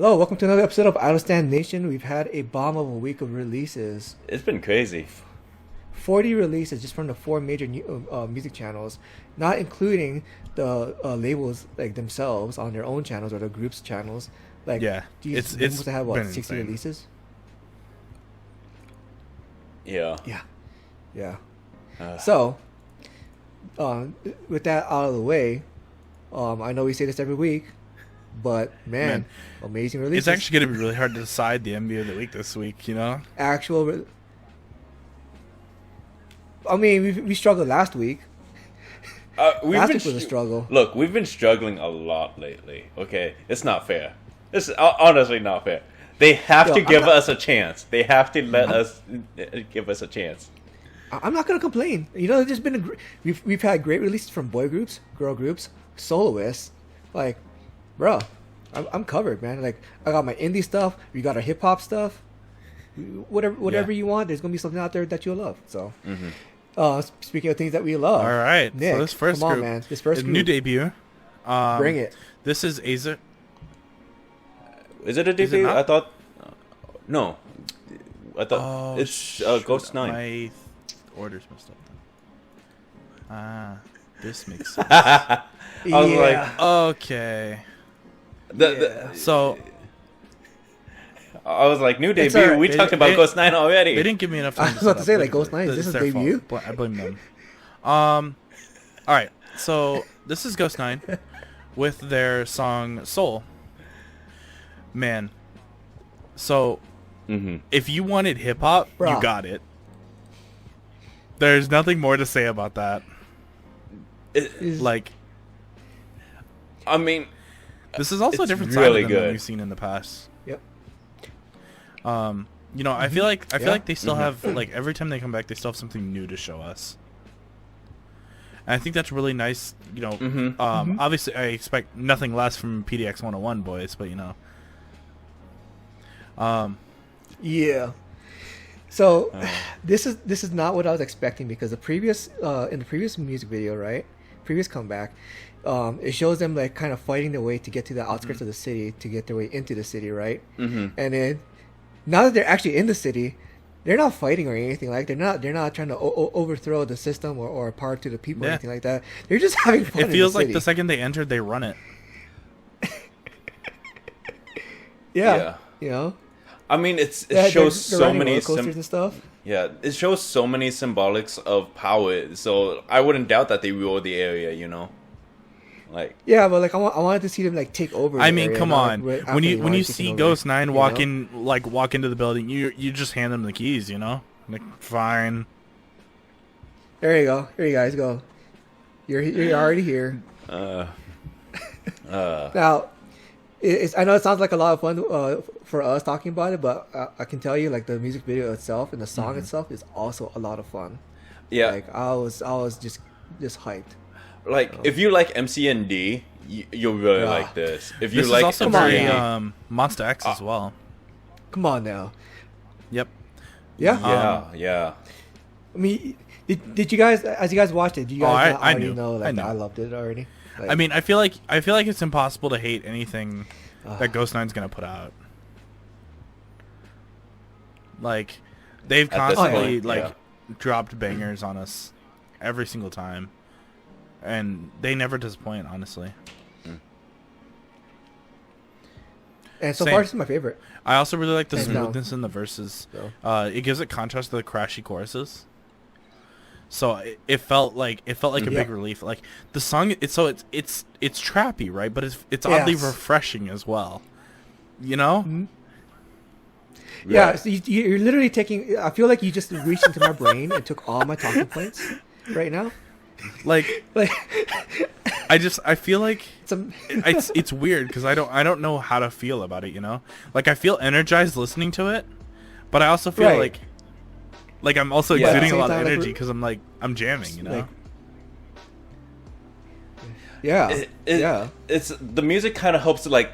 Hello, welcome to another episode of Out of Stand Nation. We've had a bomb of a week of releases. It's been crazy. 40 releases just from the four major music channels, not including the labels like themselves on their own channels or the group's channels. Like, yeah, it's supposed to have what 60 insane. releases? Yeah. Yeah. So, with that out of the way, I know we say this every week, but man, amazing releases. It's actually going to be really hard to decide the MV of the week this week, you know? I mean, we struggled last week. Last week was a struggle. Look, we've been struggling a lot lately. Okay, it's not fair. It's honestly not fair. They have to give us a chance. They have to let us give us a chance. I'm not gonna complain. You know, there's been we've had great releases from boy groups, girl groups, soloists. Like, bro, I'm covered, man. Like, I got my indie stuff. We got our hip hop stuff. Whatever you want, there's gonna be something out there that you'll love. So, speaking of things that we love, All right, Nick, so this first come on, group, man. This first a group, new debut. bring it. This is Azer. Is it a debut? I thought. No. I thought it's Ghost9. My order's messed up. This makes sense. I was like, Okay. So I was like, new debut. alright. We talked about Ghost9 already. they didn't give me enough time. I was about to say, like, Ghost9, It's this is their debut? fault. I blame them. All right. So this is Ghost9 with their song Soul. Man. So if you wanted hip hop, Bruh. you got it. There's nothing more to say about that. Like, I mean, this is also a it's different really side of them than good. we've seen in the past. Yep. You know, I feel like Yeah. they still have, like, every time they come back, they still have something new to show us. And I think that's really nice. You know, obviously I expect nothing less from PDX 101 boys, but you know. Yeah. So this is not what I was expecting, because the previous in the previous music video, right? Previous comeback, it shows them like kind of fighting their way to get to the outskirts of the city, to get their way into the city, right? And then now that they're actually in the city, they're not fighting or anything. Like, they're not trying to overthrow the system or power to the people or anything like that. They're just having fun. It feels in the like city. the second they entered, they run it. Yeah. You know. I mean, it They're shows so riding many roller coasters and stuff. Yeah, it shows so many symbolics of power. So I wouldn't doubt that they rule the area. You know, like, Yeah, but like I wanted to see them like take over. I the mean, area, come not, on. like, after When they you wanted see taking over, Ghost9 you walk know? walk into the building, you just hand them the keys, you know? Like, fine. There you go. Here you guys go. You're already here. Now, I know it sounds like a lot of fun for us talking about it, but I can tell you, like, the music video itself and the song itself is also a lot of fun. yeah, Like, I was just hyped. like if you like MCND, you'll really Yeah. like this. If you This like is also Come on, very man. Monster X as well. Come on now. Yep. Yeah. yeah. I mean, did you guys, as you guys watched it, do you guys I already knew. know like I knew. I loved it already? Like, I mean, I feel like it's impossible to hate anything that Ghost9's gonna put out. Like, they've At this constantly point, yeah. dropped bangers on us every single time, and they never disappoint, honestly. and so Same. far, this is my favorite. I also really like the Hands down. smoothness in the verses. So. It gives it contrast to the crashy choruses. So it felt like a big relief. Like, the song, it's trappy, right? But it's oddly Yes. refreshing as well. You know? Yeah, so you're literally taking. I feel like you just reached into my brain and took all my talking points right now. Like, Like, I feel like some. it's weird because I don't know how to feel about it. You know? Like, I feel energized listening to it, but I also feel Right. like I'm also Yeah. exuding a Same lot of time, like, energy because I'm jamming. You know? Like, yeah, yeah. It's the music kind of helps, like,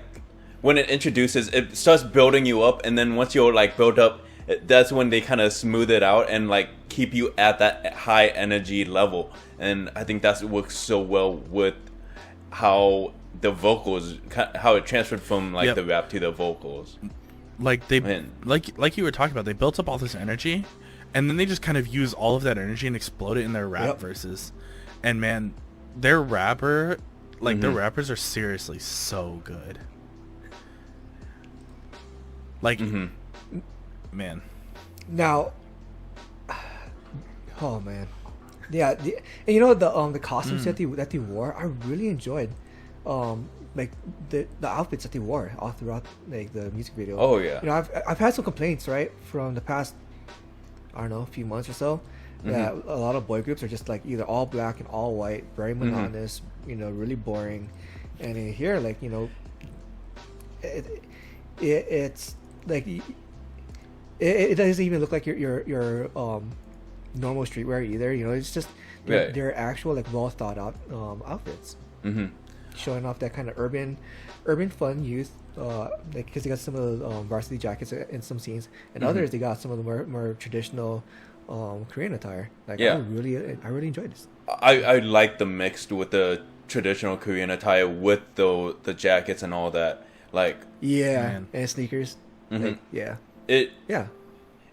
when it introduces, it starts building you up, and then once you're like built up, that's when they kind of smooth it out and like keep you at that high energy level. And I think that works so well with how the vocals, how it transferred from like Yep. the rap to the vocals. Like they Man. like you were talking about, they built up all this energy, and then they just kind of use all of that energy and explode it in their rap Yep. verses. And man, their rapper, like their rappers are seriously so good. Like, man, Now, oh man, yeah, and you know the costumes that they wore, I really enjoyed, like the outfits that they wore all throughout like the music video. Oh yeah. You know, I've had some complaints right from the past, I don't know, a few months or so, that a lot of boy groups are just like either all black and all white, very monotonous, you know, really boring, and in here, like, you know, it's like it doesn't even look like your normal streetwear either. You know, it's just Right. they're actual like well thought out outfits, showing off that kind of urban fun youth. Like, because they got some of the varsity jackets in some scenes, and others they got some of the more traditional Korean attire. Like, Yeah. I really enjoyed this. I like the mixed with the traditional Korean attire with the jackets and all that. Like Yeah, Man. and sneakers. Like, yeah, it yeah.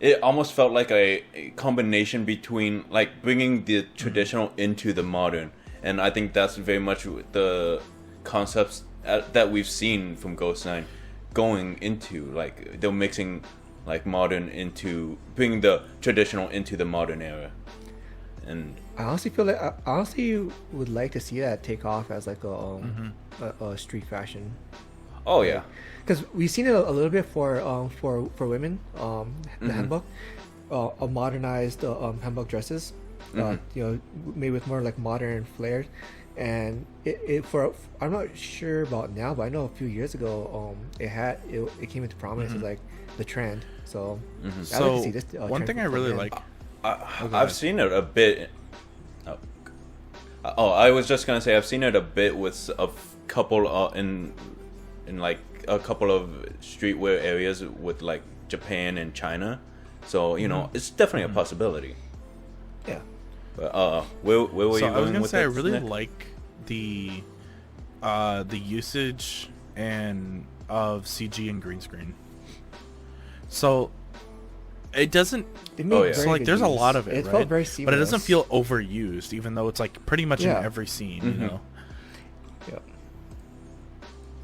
it almost felt like a combination between like bringing the traditional into the modern, and I think that's very much the concepts that we've seen from Ghost9 going into, like they're mixing like modern into bringing the traditional into the modern era. And I honestly feel like I honestly would like to see that take off as like a street fashion. oh yeah, Because we've seen it a little bit for women, the hanbok, a modernized hanbok dresses, you know, made with more like modern flair, and I'm not sure about now, but I know a few years ago, it came into prominence as like the trend. So I'd like to so see this, one trend thing I come really in. like. I've seen it a bit. I was just gonna say I've seen it a bit with a couple in like a couple of streetwear areas with like Japan and China, so you know it's definitely a possibility. Yeah. But where were you So I was going gonna with say I this, really Nick? like the usage and of CG and green screen. So it doesn't. They made Oh, yeah. very So like, good there's a use. lot of it, It right? felt very seamless. But it doesn't feel overused, even though it's like pretty much Yeah. in every scene. You know.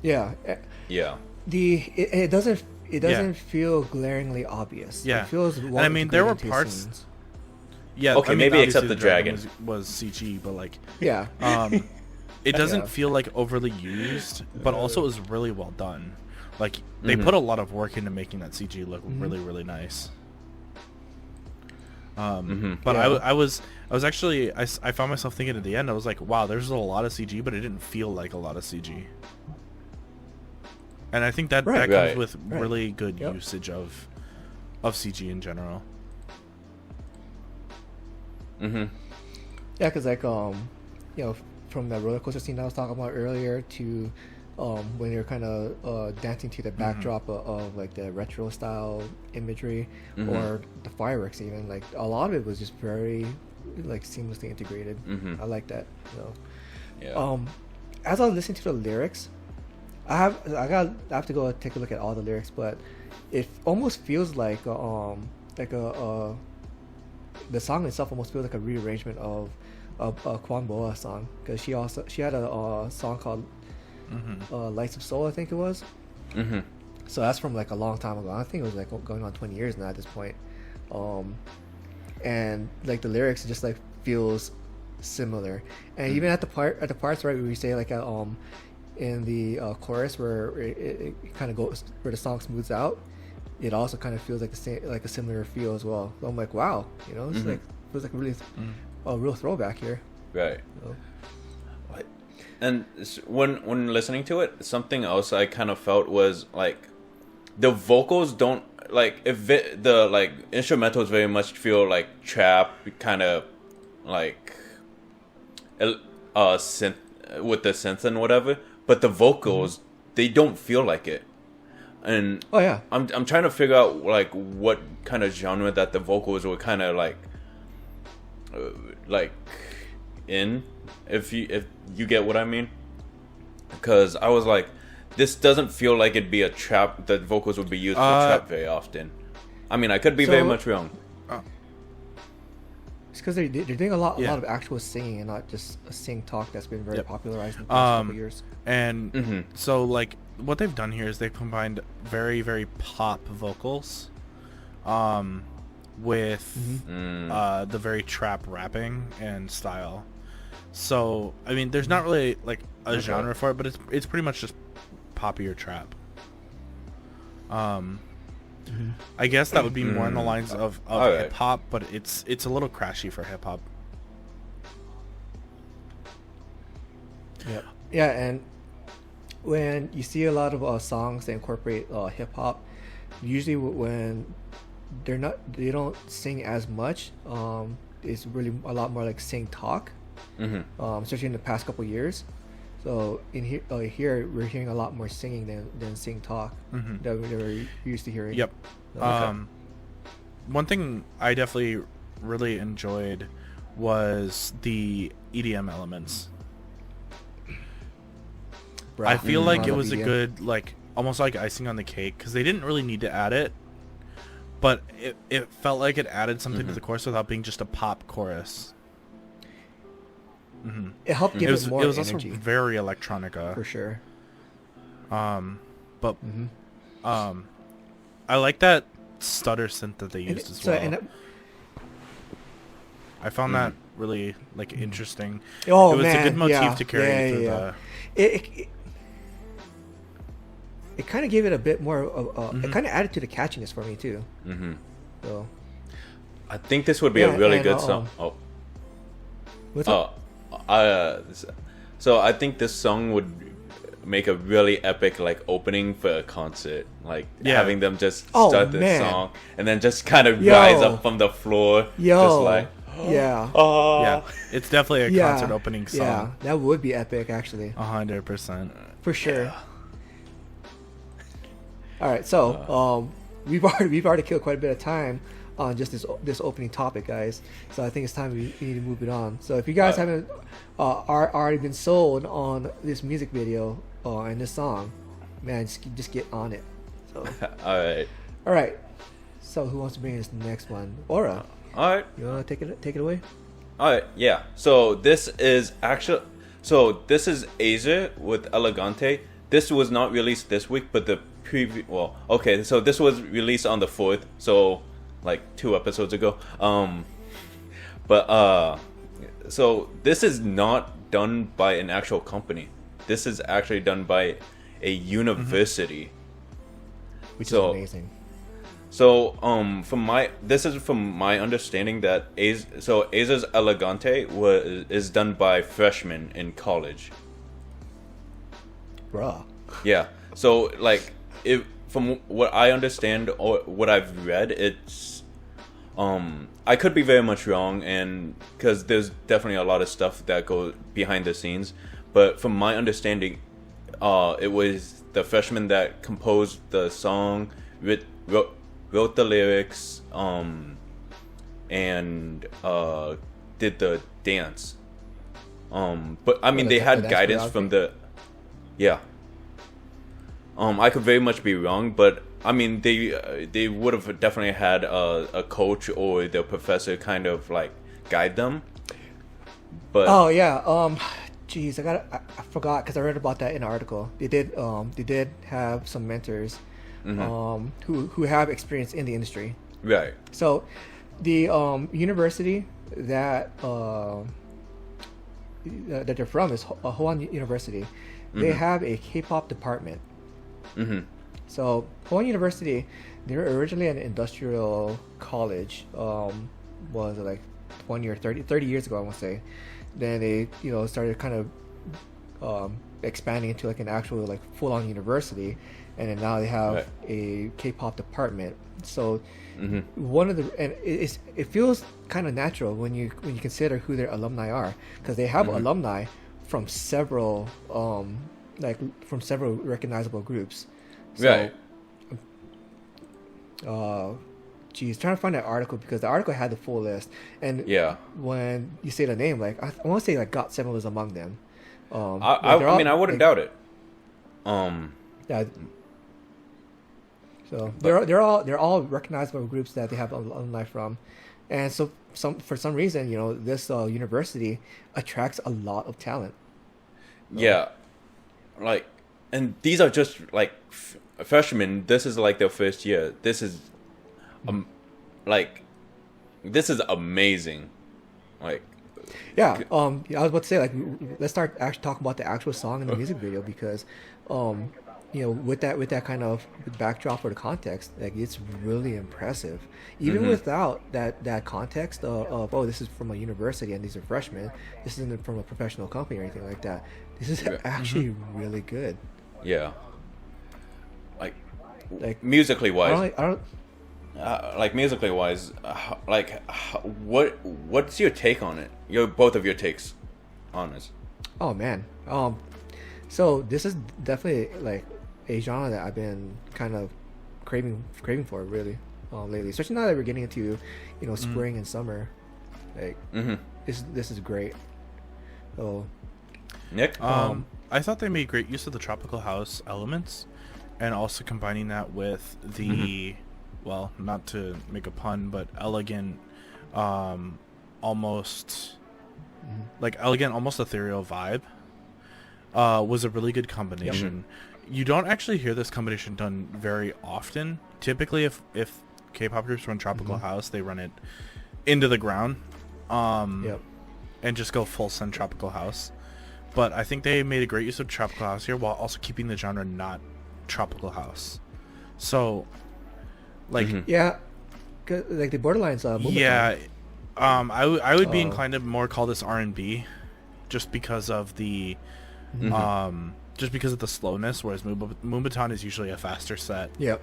Yeah. Yeah. Yeah. It doesn't feel glaringly obvious. Yeah. It feels And I mean, there were parts. Scenes. Yeah. Okay, I mean, maybe obviously except the dragon. was CG, but like, Yeah. it doesn't Yeah. feel like overly used, but also is really well done. Like they put a lot of work into making that CG look really, really nice. But Yeah. I was actually I found myself thinking at the end, I was like, wow, there's a lot of CG, but it didn't feel like a lot of CG. And I think that Right. comes Right. with Right. really good Yep. usage of CG in general. Yeah, because like you know, from that roller coaster scene I was talking about earlier to when you're kind of dancing to the backdrop of like the retro style imagery or the fireworks, even like a lot of it was just very like seamlessly integrated. I like that. So Yeah. as I was listening to the lyrics, I have to go take a look at all the lyrics, but it almost feels like the song itself almost feels like a rearrangement of a Kwan Boa song, because she had a song called Lights of Soul, I think it was. So that's from like a long time ago. I think it was like going on 20 years now at this point. And like the lyrics just like feels similar, and even at the parts right where we say like in the chorus where it kind of goes, where the song smooths out, it also kind of feels like the same, like a similar feel as well. So I'm like, wow, you know, it's like feels like really a real throwback here. Right. So. And when listening to it, something else I kind of felt was like the vocals don't like the like instrumentals very much feel like trap, kind of like synth with the synth and whatever, but the vocals they don't feel like it. And Oh yeah, I'm trying to figure out like what kind of genre that the vocals were kind of like in, if you get what I mean. because I was like, this doesn't feel like it'd be a trap. The vocals would be used for trap very often. I mean, I could be very much wrong. It's because they're doing a lot of actual singing and not just a sing talk that's been very popularized in the past couple years. And so like what they've done here is they've combined very, very pop vocals with the very trap rapping and style. So I mean, there's not really like a genre for it, but it's pretty much just poppier trap. I guess that would be more in the lines of hip hop, but it's a little crashy for hip hop. Yeah, and when you see a lot of songs that incorporate hip hop, usually when they don't sing as much. It's really a lot more like sing talk, especially in the past couple years. So in here we're hearing a lot more singing than sing talk that we were used to hearing. Yep. One thing I definitely really enjoyed was the EDM elements. I feel like it was a good, like, almost like icing on the cake, because they didn't really need to add it, but it felt like it added something to the chorus without being just a pop chorus. It helped give it more energy. It was also very electronica. For sure. But I like that stutter synth that they used as well. I found that really like interesting. Oh, it was man, a good motif to carry through the... It kind of gave it a bit more of it kind of added to the catchiness for me too. So I think this would be a really good song. What's up? So I think this song would make a really epic like opening for a concert, like having them just start the song and then just kind of rise up from the floor, just like it's definitely a concert opening song. Yeah, that would be epic actually. 100% for sure. All right, so we've already killed quite a bit of time on just this opening topic, guys. So I think it's time we need to move it on. So if you guys haven't already been sold on this music video and this song, man, just get on it. So all right. So who wants to bring us the next one? Aura. All right. You wanna take it away? All right. Yeah. So this is Azer with Elegante. This was not released this week, but the so this was released on the 4th, so like 2 episodes ago. So this is not done by an actual company. This is actually done by a university. Which is amazing. So from my understanding that Azer's Elegante is done by freshmen in college. Bruh. Yeah. So like from what I understand or what I've read, it's I could be very much wrong, and because there's definitely a lot of stuff that goes behind the scenes, but from my understanding, it was the freshman that composed the song, wrote the lyrics, and did the dance. But I mean, they had guidance from the I could very much be wrong, but I mean, they would have definitely had a coach or their professor kind of like guide them. But geez, I forgot because I read about that in an article. They did have some mentors who have experience in the industry. Right. So the university that they're from is Hwang University. They have a K-pop department. So Hwang University, they were originally an industrial college. Was it like 20 or 30 years ago, I want to say. Then they started kind of expanding into like an actual like full-on university, and then now they have a K-pop department. So one of the it feels kind of natural when you consider who their alumni are, because they have alumni from several recognizable groups. So, trying to find that article, because the article had the full list, and when you say the name, like I want to say like GOT7 was among them. I mean, I wouldn't doubt it. Yeah. So they're all recognizable groups that they have alumni from, and so for some reason, this university attracts a lot of talent. Yeah, like, and these are just like freshmen. This is like their first year. This is, like, this is amazing. Like, yeah. I was about to say, like, let's start actually talking about the actual song and the music video, because, with that kind of backdrop or the context, like, it's really impressive. Even without that context of this is from a university and these are freshmen, this isn't from a professional company or anything like that. This is actually really good. Yeah. Like musically wise. I don't. Like musically wise, what's your take on it? Both of your takes on it. Oh man. So this is definitely like a genre that I've been kind of craving for really lately, especially now that we're getting into spring and summer. Like this is great. So Nick, I thought they made great use of the tropical house elements, and also combining that with the well, not to make a pun, but elegant, almost ethereal vibe, was a really good combination. You don't actually hear this combination done very often. Typically, if K-pop groups run tropical house, they run it into the ground, and just go full send tropical house. But I think they made a great use of tropical house here, while also keeping the genre not tropical house. So, like, yeah, like the borderlines. yeah, I would be inclined to more call this R&B, just because of the slowness, whereas Moombahton is usually a faster set. Yep.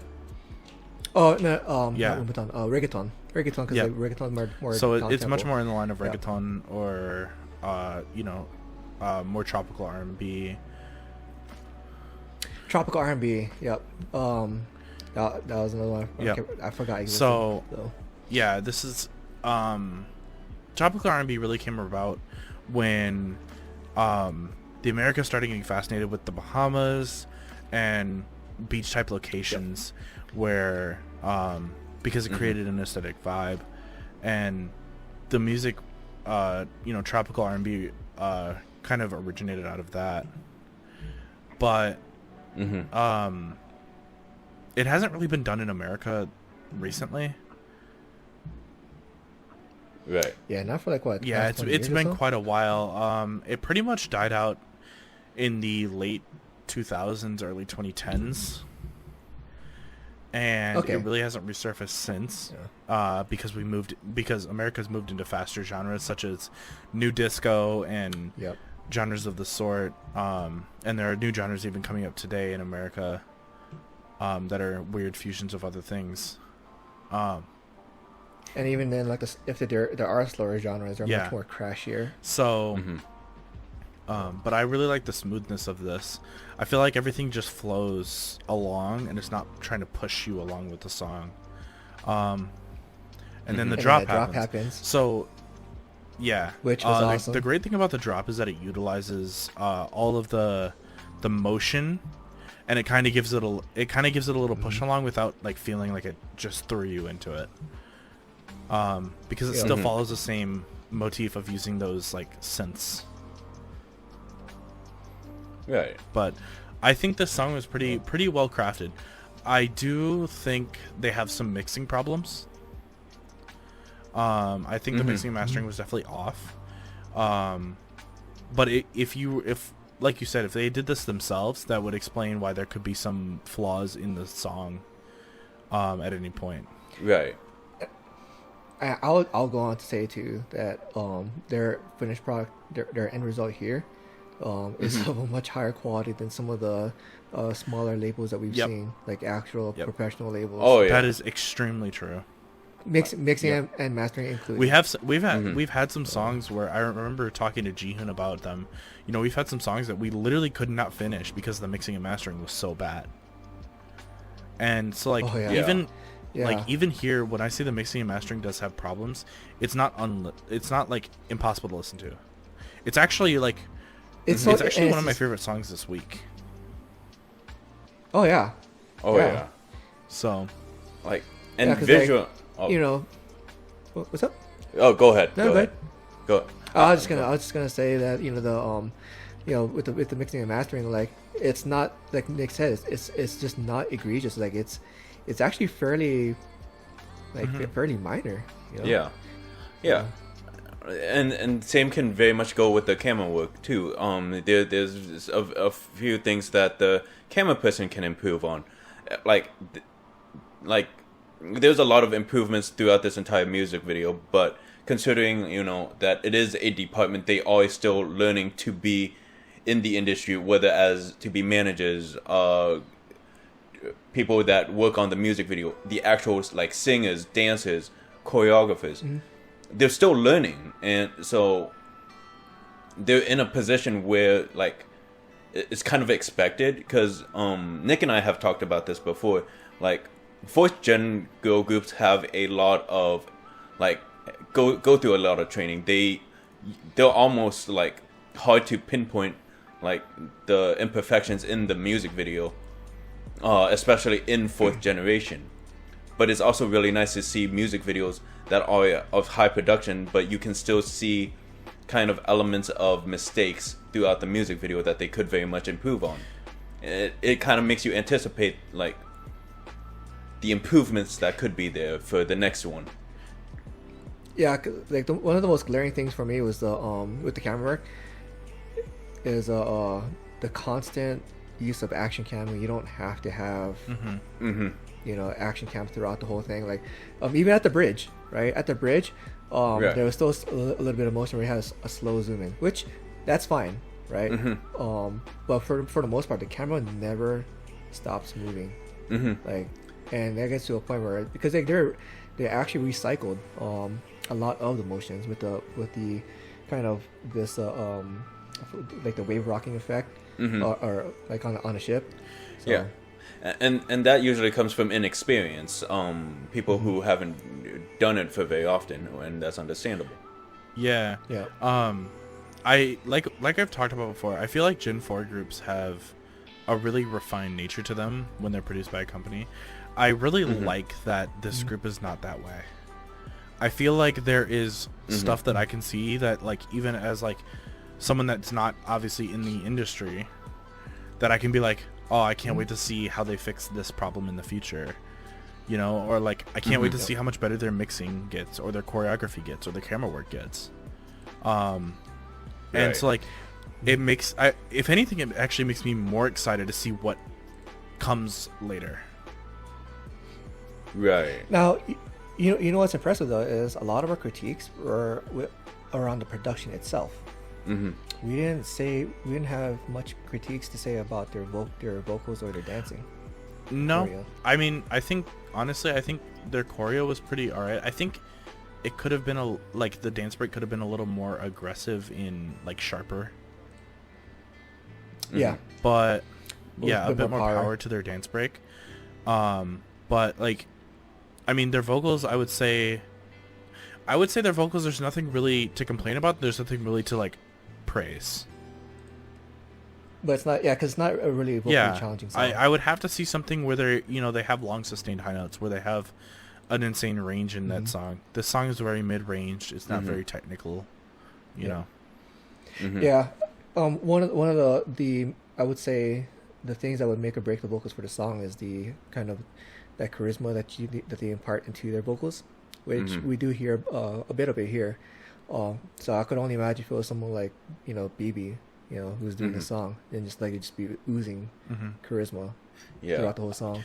Oh no, not Moombahton, reggaeton, because reggaeton more. So it's much more in the line of reggaeton or more tropical R&B. Tropical R&B. Yep. That was another one. Yep. I forgot. So yeah, this is tropical R&B really came about when the Americas started getting fascinated with the Bahamas and beach type locations, where because it created an aesthetic vibe, and the music tropical R&B kind of originated out of that. But it hasn't really been done in America recently. Right. Yeah, not for like what? Yeah, it's been quite a while. It pretty much died out in the late 2000s, early 2010s, and it really hasn't resurfaced since. Because America's moved into faster genres such as new disco and genres of the sort. And there are new genres even coming up today in America that are weird fusions of other things. And even then, like if there are slower genres, they're much more crashier. So, but I really like the smoothness of this. I feel like everything just flows along, and it's not trying to push you along with the song. And then the drop happens. So, yeah, which was awesome. The great thing about the drop is that it utilizes all of the motion, and it kind of gives it a little push along without like feeling like it just threw you into it. Because it still follows the same motif of using those like synths. Right. But I think this song was pretty well crafted. I do think they have some mixing problems. I think the mixing and mastering was definitely off. But if like you said, if they did this themselves, that would explain why there could be some flaws in the song at any point. Right. I'll go on to say too that their finished product, their end result here, is of a much higher quality than some of the smaller labels that we've seen, like actual professional labels. Oh yeah, that is extremely true. Mixing and mastering included. We've had some songs where I remember talking to Jihoon about them. We've had some songs that we literally could not finish because the mixing and mastering was so bad. And so even here, when I say the mixing and mastering does have problems, it's not like impossible to listen to. It's actually like it's actually one of my favorite songs this week. Oh yeah. Oh Yeah. yeah. So Like and 'cause, visual. You know, what's up? Oh, go ahead. No, go go ahead. Go. I was just gonna say that with the mixing and mastering, like it's not like Nick said, it's just not egregious. Like it's actually fairly fairly minor. You know? Yeah. Yeah. And same can very much go with the camera work too. There's a few things that the camera person can improve on, like there's a lot of improvements throughout this entire music video. But considering that it is a department, they are still learning to be in the industry, whether as to be managers, people that work on the music video, the actual like singers, dancers, choreographers. Mm-hmm. They're still learning, and so they're in a position where like it's kind of expected, because Nick and I have talked about this before. Like fourth gen girl groups have a lot of like go through a lot of training. They're almost like hard to pinpoint like the imperfections in the music video, especially in fourth generation. But it's also really nice to see music videos that are of high production, but you can still see kind of elements of mistakes throughout the music video that they could very much improve on. It kind of makes you anticipate like the improvements that could be there for the next one. Yeah, like one of the most glaring things for me was the with the camera work is the constant use of action cam. You don't have to have action cam throughout the whole thing. Like even at the bridge, right? At the bridge, there was still a little bit of motion where you had a slow zoom in, which that's fine, right? But for the most part, the camera never stops moving. Like, and that gets to a point where, because like they actually recycled a lot of the motions with the kind of this like the wave rocking effect, or like on a ship. So, yeah. And that usually comes from inexperience. People who haven't done it for very often, and that's understandable. Yeah. I like I've talked about before. I feel like Gen 4 groups have a really refined nature to them when they're produced by a company. I really like that this group is not that way. I feel like there is stuff that I can see that, like, even as like someone that's not obviously in the industry, that I can be like, oh, I can't wait to see how they fix this problem in the future, or like I can't wait to see how much better their mixing gets, or their choreography gets, or their camera work gets. And so like it makes, if anything, it actually makes me more excited to see what comes later. Right. Now, you know what's impressive though is a lot of our critiques were around the production itself. We didn't have much critiques to say about their vocals or their dancing. No, choreo. I mean, I think honestly, their choreo was pretty alright. I think it could have been the dance break could have been a little more aggressive in like sharper. Yeah. But a bit more power to their dance break. But like, I mean, their vocals, I would say their vocals, there's nothing really to complain about. There's nothing really to like praise. But it's not, because it's not a really vocally challenging song. I would have to see something where they have long sustained high notes, where they have an insane range in that song. This song is very mid-range. It's not very technical, you know. Yeah. One of the I would say the things that would make or break the vocals for the song is the kind of that charisma that they impart into their vocals, which we do hear a bit of it here. So I could only imagine if it was someone like BB, who's doing the song, and just be oozing charisma throughout the whole song.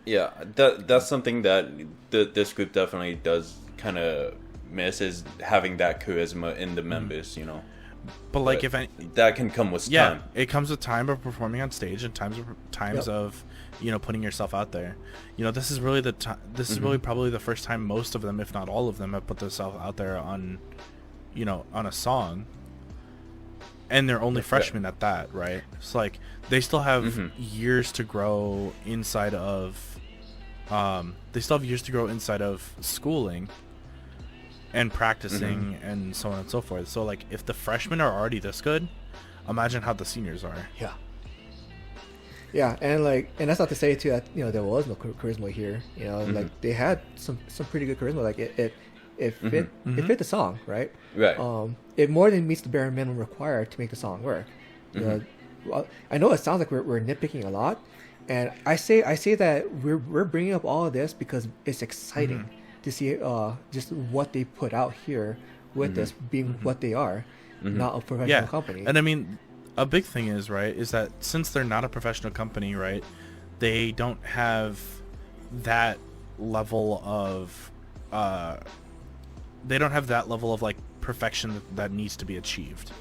Yeah, that's something that this group definitely does kind of miss, is having that charisma in the members, But like, that can come with time. It comes with time of performing on stage and times of putting yourself out there. This is really this is really probably the first time most of them, if not all of them, have put themselves out there on on a song, and they're only freshmen at that, right? So like, they still have years to grow inside of schooling and practicing and so on and so forth. So like, if the freshmen are already this good, imagine how the seniors are. Yeah, and that's not to say too that there was no charisma here. Like they had some pretty good charisma. Like it fit the song, right? Right. It more than meets the bare minimum required to make the song work. Well, I know it sounds like we're nitpicking a lot, and I say that we're bringing up all of this because it's exciting to see just what they put out here with this being what they are, not a professional company. And I mean, a big thing is that since they're not a professional company, right, they don't have that level of like perfection that needs to be achieved,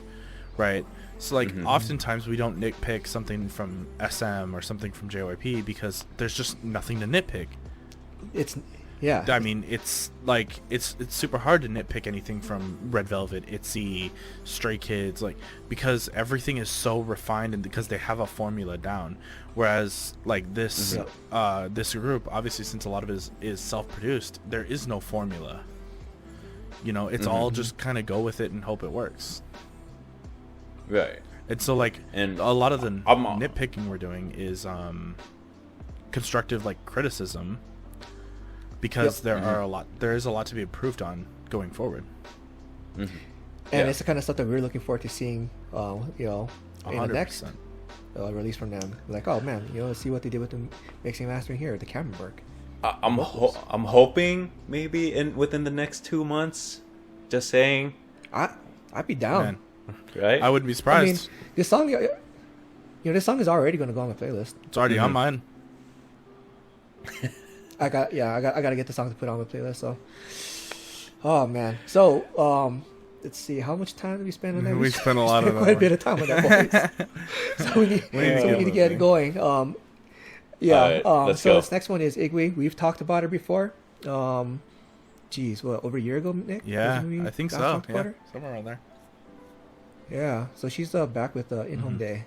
right? So like oftentimes we don't nitpick something from SM or something from JYP because there's just nothing to nitpick. I mean, it's like it's super hard to nitpick anything from Red Velvet, ITZY, Stray Kids, like, because everything is so refined and because they have a formula down. Whereas like this this group, obviously, since a lot of it is self-produced, there is no formula. It's all just kind of go with it and hope it works. Right. And so like, and a lot of the nitpicking we're doing is constructive like criticism. Because there is a lot to be improved on going forward. And it's the kind of stuff that we're looking forward to seeing, in the next release from them. Like, oh man, let's see what they did with the mixing and mastering here, the camera work. I'm hoping maybe within the next 2 months. Just saying. I'd be down. Man. Right? I wouldn't be surprised. I mean, this song, this song is already going to go on the playlist. It's already on mine. I gotta get the song to put on the playlist. So, oh man. So, let's see. How much time did we spend on that? We spent a lot of quite a bit of time on that. So we need to get going. So this next one is IGWI. We've talked about her before. Over a year ago, Nick? Yeah, I think so. Yeah, somewhere around there. Yeah. So she's back with In Hongdae,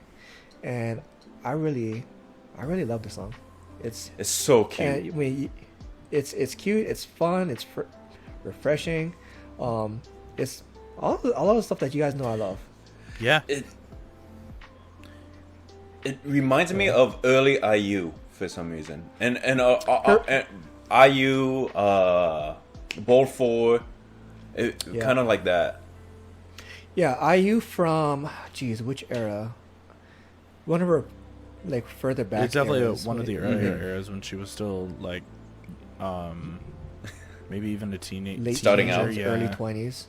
and I really love the song. It's so cute. I mean, it's cute. It's fun. It's refreshing. It's a lot of the stuff that you guys know I love. Yeah. It reminds me of early IU for some reason, and IU Bold 4, kind of like that. Yeah, IU from which era? One of her further back. It's definitely one of the earlier eras when she was still like, maybe even a teenager, starting out, early 20s.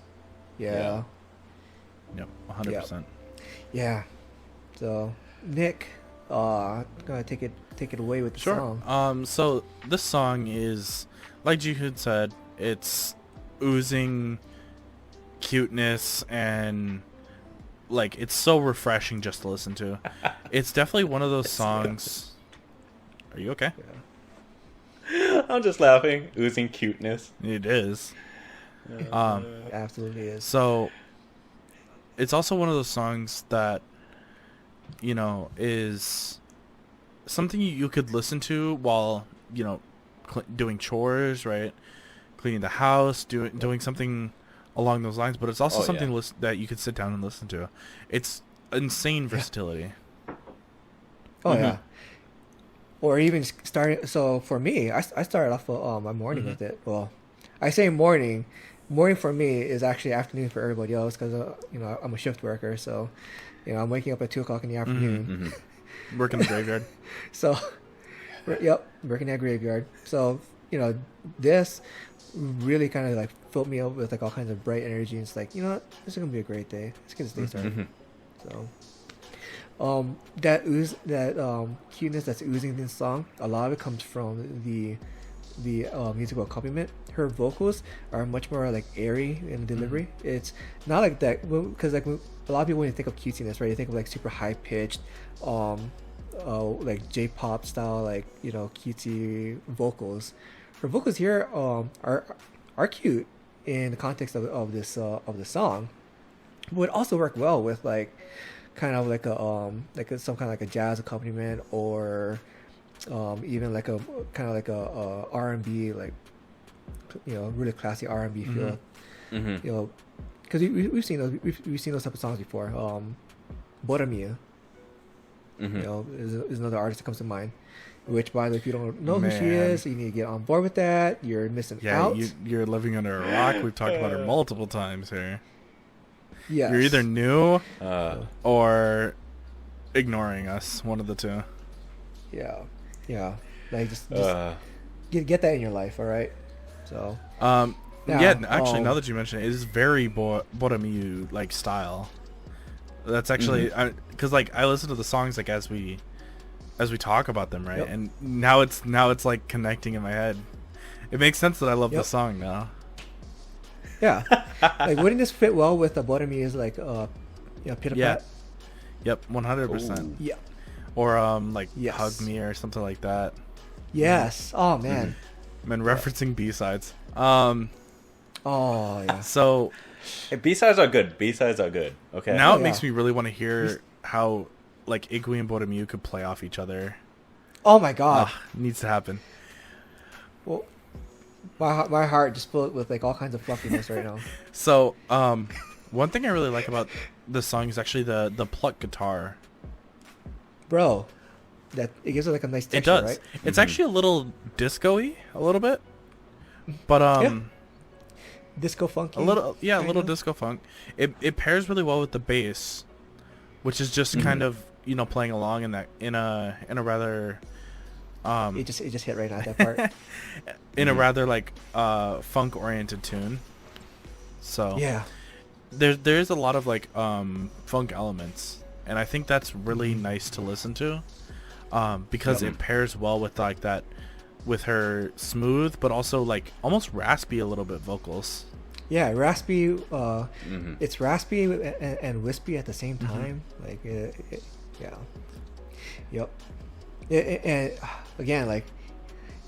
Yeah. Yep, 100%. Yeah. So Nick, gonna take it away with the song. So this song is, like Jihoon said, it's oozing cuteness and like it's so refreshing just to listen to. It's definitely one of those songs. Are you okay? Yeah. I'm just laughing. Oozing cuteness. It is. Absolutely is. So it's also one of those songs that is something you could listen to while doing chores, right? Cleaning the house, doing something along those lines, but it's also something that you could sit down and listen to. It's insane versatility. Yeah. Or even starting. So for me, I started off my morning with it. Well, I say morning. Morning for me is actually afternoon for everybody else because I'm a shift worker. So I'm waking up at 2:00 in the afternoon. Working the graveyard. So, working that graveyard. So this really kind of filled me up with all kinds of bright energy. And it's like, this is gonna be a great day. Let's get this day started. So, that cuteness that's oozing in this song, a lot of it comes from the musical accompaniment. Her vocals are much more airy in delivery. It's not like that because a lot of people, when you think of cutesiness, right, you think of super high pitched, J-pop style, cutesy vocals. Her vocals here are cute in the context of this song, would also work well with kind of some kind of a jazz accompaniment or even a kind of a R&B really classy R&B feel. Because we've seen those type of songs before. Boramiya. You know, is another artist that comes to mind. Which, by the way, if you don't know who she Man. is, you need to get on board with that. You're missing out. You're living under a rock. We've talked about her multiple times here. Yes. You're either new or ignoring us. One of the two. Yeah. Like just get that in your life, all right? So. Actually, now that you mention it, it is very Boramiu like style. That's actually because like I listen to the songs like as we talk about them, right? Yep. And now it's like connecting in my head. It makes sense that I love the song now. Yeah, like wouldn't this fit well with the Boramiu's like Pita Pat? Yep, 100%. Yeah. Or Hug Me or something like that. Yes. Oh man. Man, referencing B-sides. Oh yeah. So B-sides are good. Okay. Now it makes me really want to hear how like IGWI and Boramiu could play off each other. Oh my god. Needs to happen. Well, my heart just filled with like all kinds of fluffiness right now. So, one thing I really like about this song is actually the pluck guitar. Bro, that it gives it like a nice texture, it does. right? It's actually a little disco-y, a little bit. But disco funky. A little disco funk. It pairs really well with the bass, which is just kind of, you know, playing along in a rather it just hit right at that part. In a rather like funk oriented tune. So yeah, there's a lot of like funk elements, and I think that's really nice to listen to, because it pairs well with like that, with her smooth but also like almost raspy a little bit vocals. Yeah, raspy. It's raspy and wispy at the same time. Like yeah, yep. And again, like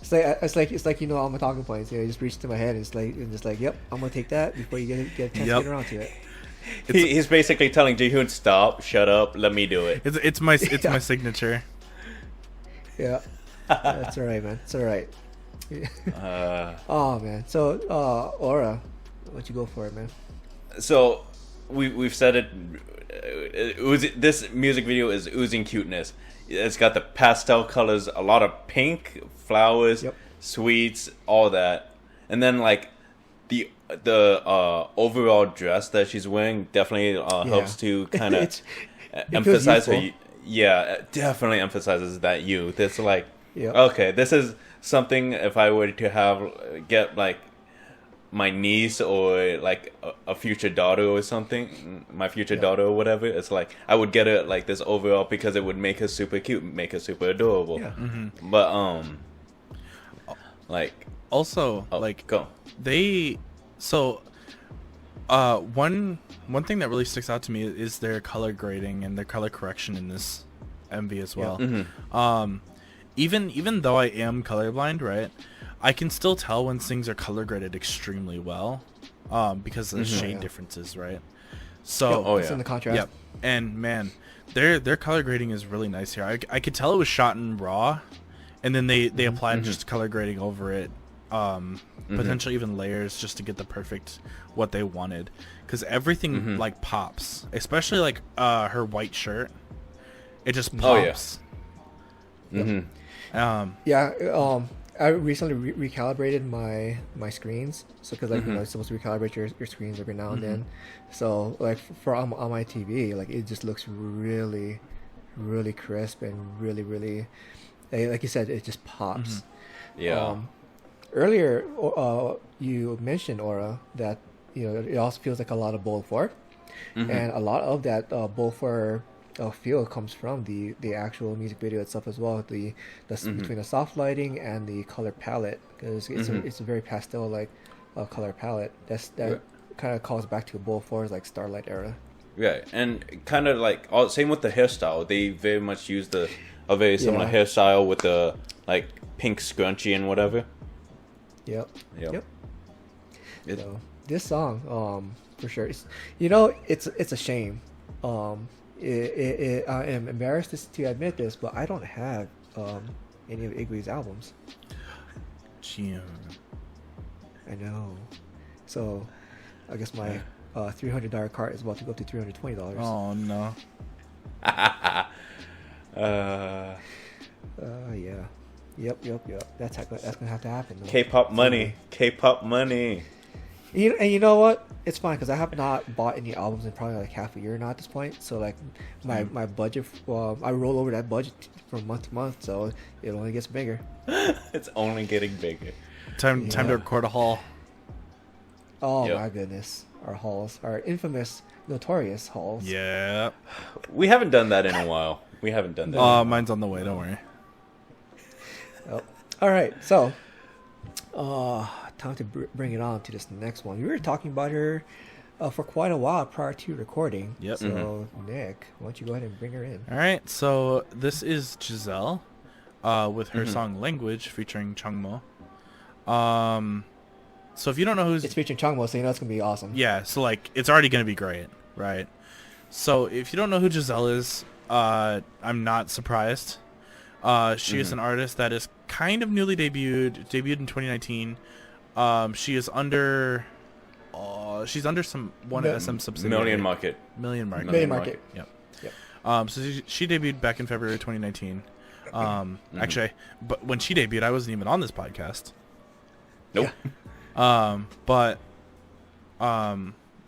it's like you know all my talking points. You know, it just reached to my head. And it's just like, yep, I'm gonna take that before you get a chance to get around to it. He's basically telling Jihoon, stop, shut up, let me do it. It's my signature. Yeah, that's all right, man. It's all right. Oh man. So Aura, what'd you go for it, man? So we've said it. This music video is oozing cuteness. It's got the pastel colors, a lot of pink, flowers, sweets, all that, and then like the overall dress that she's wearing definitely helps to kind of emphasize her. Yeah, it definitely emphasizes that youth. It's like, okay, this is something if I were to get like my niece or like a future daughter or something, my future daughter or whatever, it's like I would get it like this overall because it would make her super cute, make her super adorable. Yeah. But like also like go. One thing that really sticks out to me is their color grading and their color correction in this MV as well. Even though I am colorblind, right, I can still tell when things are color graded extremely well, because of the shade differences, right? So it's in the contrast. Yep. And man, their color grading is really nice here. I could tell it was shot in RAW, and then they applied just color grading over it, potentially even layers just to get the perfect what they wanted, because everything like pops, especially like her white shirt. It just pops. I recently recalibrated my screens, so because like you know, it's supposed to recalibrate your screens every now and then. So like for on my TV, like it just looks really, really crisp and really, like you said, it just pops. Earlier, you mentioned, Aura, that you know it also feels like a lot of Bowl 4, and a lot of that Bowl 4 feel comes from the actual music video itself as well. The between the soft lighting and the color palette, because it's a very pastel like color palette. That kind of calls back to Bowl 4's like Starlight era. Yeah, and kind of like same with the hairstyle. They very much use a very similar hairstyle with the like pink scrunchie and whatever. Yep. So this song, for sure, it's a shame. I am embarrassed to admit this, but I don't have any of IGWI's albums. I know. So I guess my $300 cart is about to go to $320. Oh no. Yeah. Yep. That's gonna have to happen. Though. K-pop money. K-pop money. You know what? It's fine because I have not bought any albums in probably like half a year now at this point. So like my budget, I roll over that budget from month to month, so it only gets bigger. It's only getting bigger. Time to record a haul. Oh Yep. my goodness, our hauls, our infamous, notorious hauls. Yeah. We haven't done that in a while. Mine's on the way. Don't worry. Oh. All right, so time to bring it on to this next one. We were talking about her for quite a while prior to recording. Yep. So Nick, why don't you go ahead and bring her in? All right. So this is Jiselle, with her song "Language" featuring Changmo. So if you don't know who's... It's featuring Changmo, so you know it's going to be awesome. Yeah, so like it's already going to be great, right? So if you don't know who Jiselle is, I'm not surprised. She is an artist that is kind of newly debuted in 2019. She is under she's under one SM subsidiary. Million Market. Yep. So she debuted back in February 2019. Actually, but when she debuted, I wasn't even on this podcast. Nope. Yeah.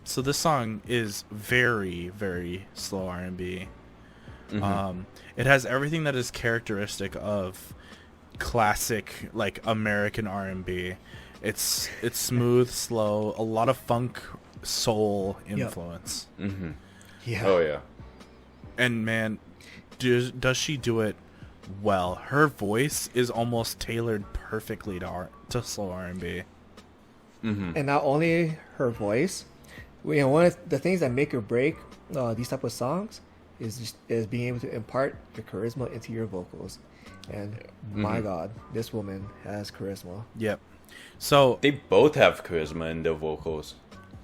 So this song is very, very slow R&B. It has everything that is characteristic of classic, like, American R&B. It's smooth, slow, a lot of funk, soul influence. Yeah. Oh yeah. And man, does she do it well? Her voice is almost tailored perfectly to slow R&B. And not only her voice, one of the things that make or break these type of songs is being able to impart the charisma into your vocals. And my God, this woman has charisma. Yep. So They both have charisma in their vocals.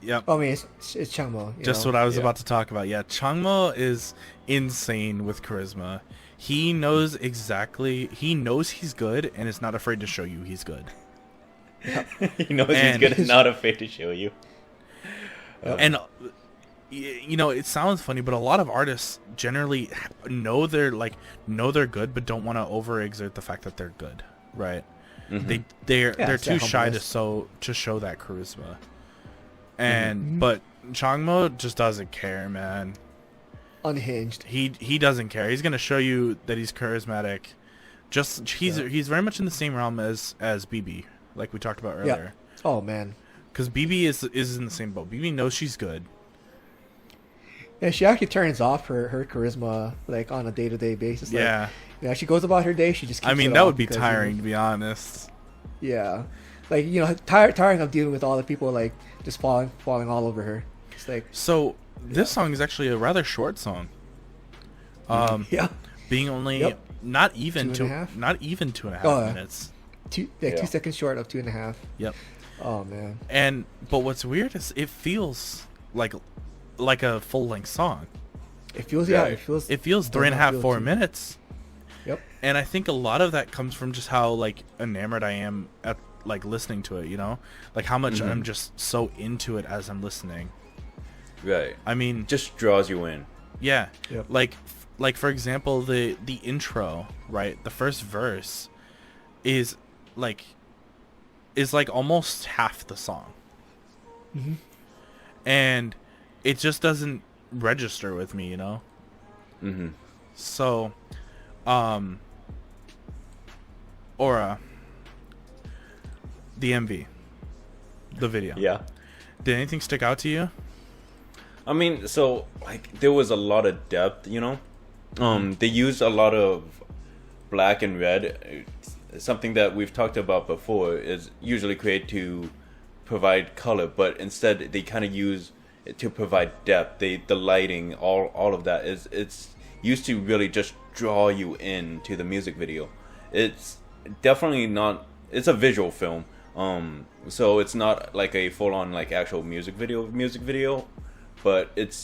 yep. I mean, it's Changmo. Just what I was about to talk about. Yeah, Changmo is insane with charisma. He knows he's good and is not afraid to show you he's good. He knows he's good and not afraid to show you. And it sounds funny, but a lot of artists generally know they're good, but don't want to overexert the fact that they're good, right? They're too shy to show that charisma. And but Changmo just doesn't care, man. Unhinged. He doesn't care. He's gonna show you that he's charismatic. He's very much in the same realm as BB, like we talked about earlier. Yeah. Oh man. Because BB is in the same boat. BB knows she's good. Yeah, she actually turns off her charisma like on a day-to-day basis. Like, Yeah. She goes about her day. She just keeps it that off would be because, tiring, to be honest. Yeah, like tiring of dealing with all the people like just falling all over her. It's like So this song is actually a rather short song. yeah, Being only not even 2.5? not even 2.5 minutes. 2 seconds short of 2.5. Yep. Oh man. But what's weird is it feels like a full-length song. It feels Right. It feels 3.5, 4 minutes. Yep. And I think a lot of that comes from just how like enamored I am at like listening to it, like how much I'm just so into it as I'm listening. Right. I mean, Just draws you in. yeah, Yep. like for example, the intro, right? The first verse is like almost half the song, and it just doesn't register with me, So, Aura, the MV, the video. Yeah. Did anything stick out to you? I mean, so like there was a lot of depth, They used a lot of black and red. Something that we've talked about before is usually created to provide color, but instead they kind of use it to provide depth. The lighting, all of that it's used to really just draw you into the music video. It's definitely not. It's a visual film, so it's not like a full-on like actual music video, but it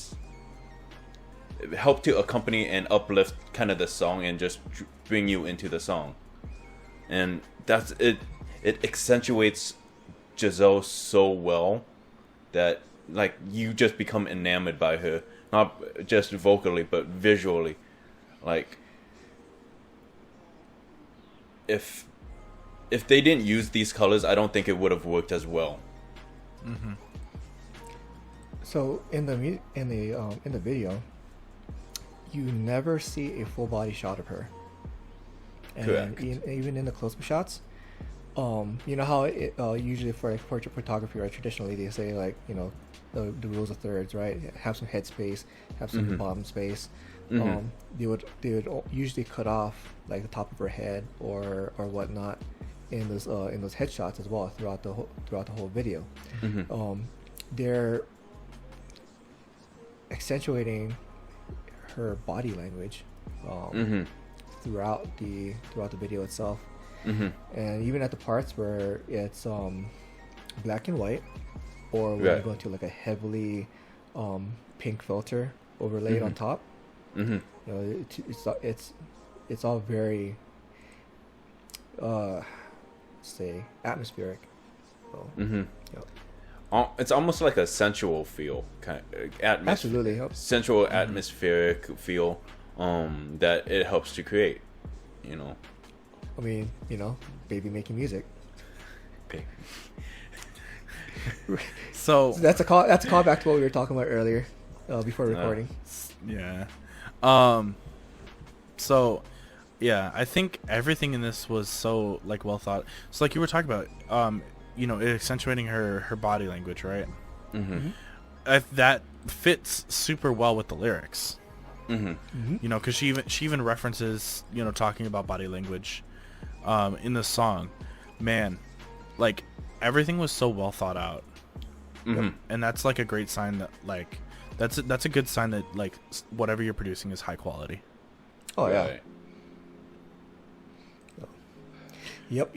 helped to accompany and uplift kind of the song and just bring you into the song, and that's it. It accentuates Jiselle so well that like you just become enamored by her, not just vocally but visually. Like if they didn't use these colors, I don't think it would have worked as well. Mm-hmm. So in the video, you never see a full body shot of her. And Correct. even in the close-up shots, you know how it, usually for portrait photography, right, traditionally they say like, you know, the rules of thirds, right? Have some head space, have some Mm-hmm. bottom space. Mm-hmm. They would usually cut off like the top of her head or whatnot in those headshots as well throughout the whole video. Mm-hmm. They're accentuating her body language Mm-hmm. throughout the video itself. Mm-hmm. And even at the parts where it's black and white, or when Right. you go into like a heavily pink filter overlaid on top, Mm-hmm. you know, it's all very say atmospheric. So, Mm-hmm. yeah. It's almost like a sensual feel, kind of Absolutely. Yep. sensual atmospheric feel that it helps to create. You know. I mean, you know, baby making music. Okay. So That's a callback to what we were talking about earlier, before recording. yeah. So yeah, I think everything in this was so like well thought. So like you were talking about, you know, accentuating her body language, right? Mm-hmm. That fits super well with the lyrics. Mm-hmm. You know, because she even references, you know, talking about body language in the song. Man, like everything was so well thought out. Mm-hmm. And that's like a great sign that like that's a good sign that like whatever you're producing is high quality. Oh yeah. Right. Yep.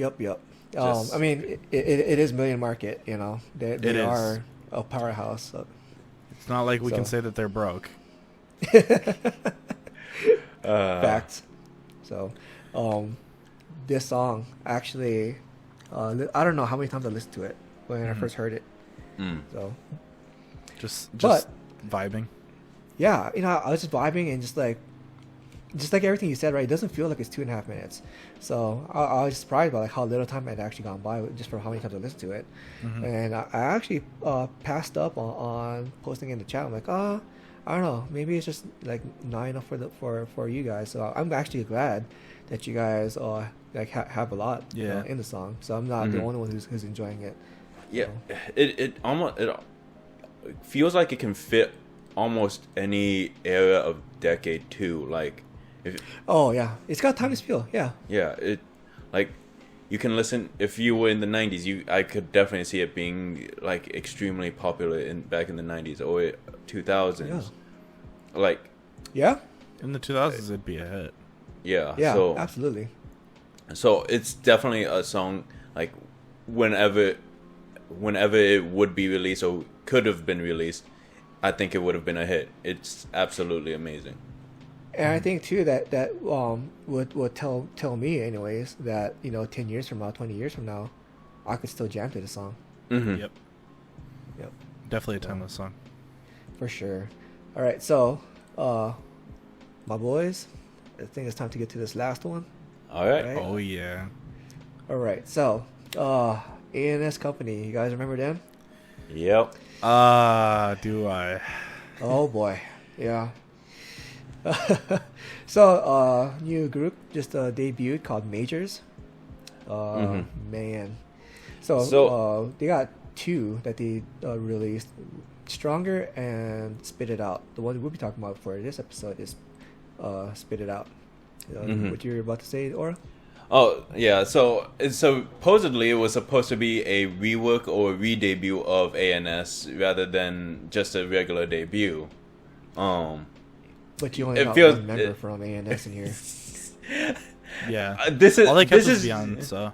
Just- I mean, it is million market. You know, they It is. are a powerhouse. So. It's not like we can So- say that they're broke. Facts. So, this song actually, I don't know how many times I listened to it when I first heard it. Mm. So, Just But- vibing. yeah, you know, I was just vibing and just like everything you said, right? It doesn't feel like it's 2.5 minutes. So I was surprised by like how little time had actually gone by just for how many times I listened to it. And I actually passed up on posting in the chat. I'm like, I don't know, maybe it's just like not enough for you guys. So I'm actually glad that you guys like have a lot Yeah. in the song. So I'm not the only one who's enjoying it. Yeah, So, it almost feels like it can fit almost any era of decade too. Like, oh yeah, it's got timeless feel. Yeah. yeah, it like you can listen if you were in the '90s. I could definitely see it being like extremely popular back in the '90s or 2000s. Yeah. Like, Yeah. In the 2000s, it'd be a hit. yeah, Yeah. So Absolutely. so it's definitely a song like whenever it would be released or could have been released, I think it would have been a hit. It's absolutely amazing. And I think too that would tell me anyways that, you know, 10 years from now, 20 years from now, I could still jam to the song. Mm-hmm. Yep. Yep, Definitely a timeless song. for sure. All right, so my boys, I think it's time to get to this last one. All right. Right. Oh yeah. All right, so A&S Company, you guys remember them? Yep. Do I? Oh boy, yeah. So new group just debuted called Majors. Man, so they got two that they released, Stronger and Spit It Out. The one we'll be talking about for this episode is Spit It Out. What you were about to say, Aura? Oh yeah. So supposedly it was supposed to be a rework or re-debut of ANS rather than just a regular debut. But you only It got feels- one member from A&S in here. Yeah. This is All they kept this was is Beyond, so.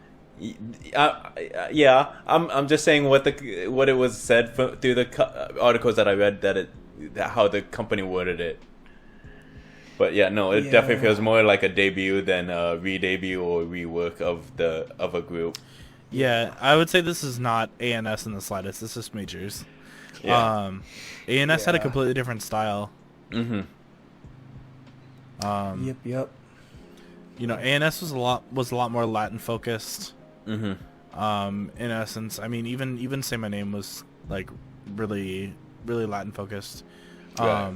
Yeah. I'm just saying what it was said through the articles that I read how the company worded it. But yeah, no, it definitely feels more like a debut than a re-debut or rework of a group. Yeah, I would say this is not ANS in the slightest. This is Majors. Yeah. ANS had a Yeah. completely different style. Mm-hmm. Yep. You know, ANS was a lot more Latin focused. Mm-hmm. In essence, I mean, even Say My Name was like really Latin focused. Right.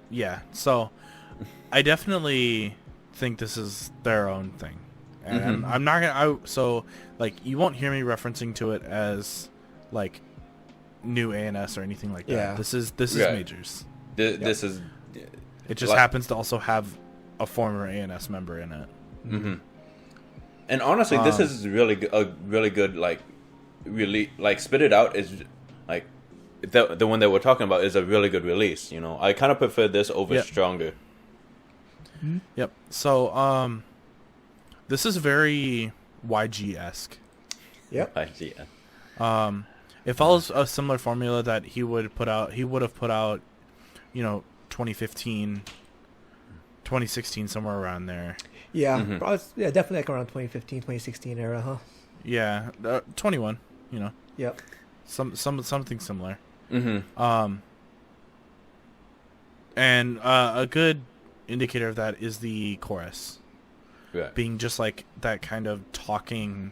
Yeah, so I definitely think this is their own thing, and I'm not gonna. So like, you won't hear me referencing to it as like new ANS or anything like that. Yeah. This is Majors. This is. It just happens to also have a former ANS member in it. Mm-hmm. And honestly, this is a really good like, really like Spit It Out is like the one that we're talking about is a really good release. You know, I kind of prefer this over Stronger. Mm-hmm. Yep. So this is very YG-esque. Yep. Yeah. It follows a similar formula that he would have put out, you know, 2015, 2016, somewhere around there. Yeah, probably, definitely like around 2015, 2016 era, huh? Yeah, 21, you know. Yep. Something similar. Mm-hmm. And a good indicator of that is the chorus. Right. Being just like that kind of talking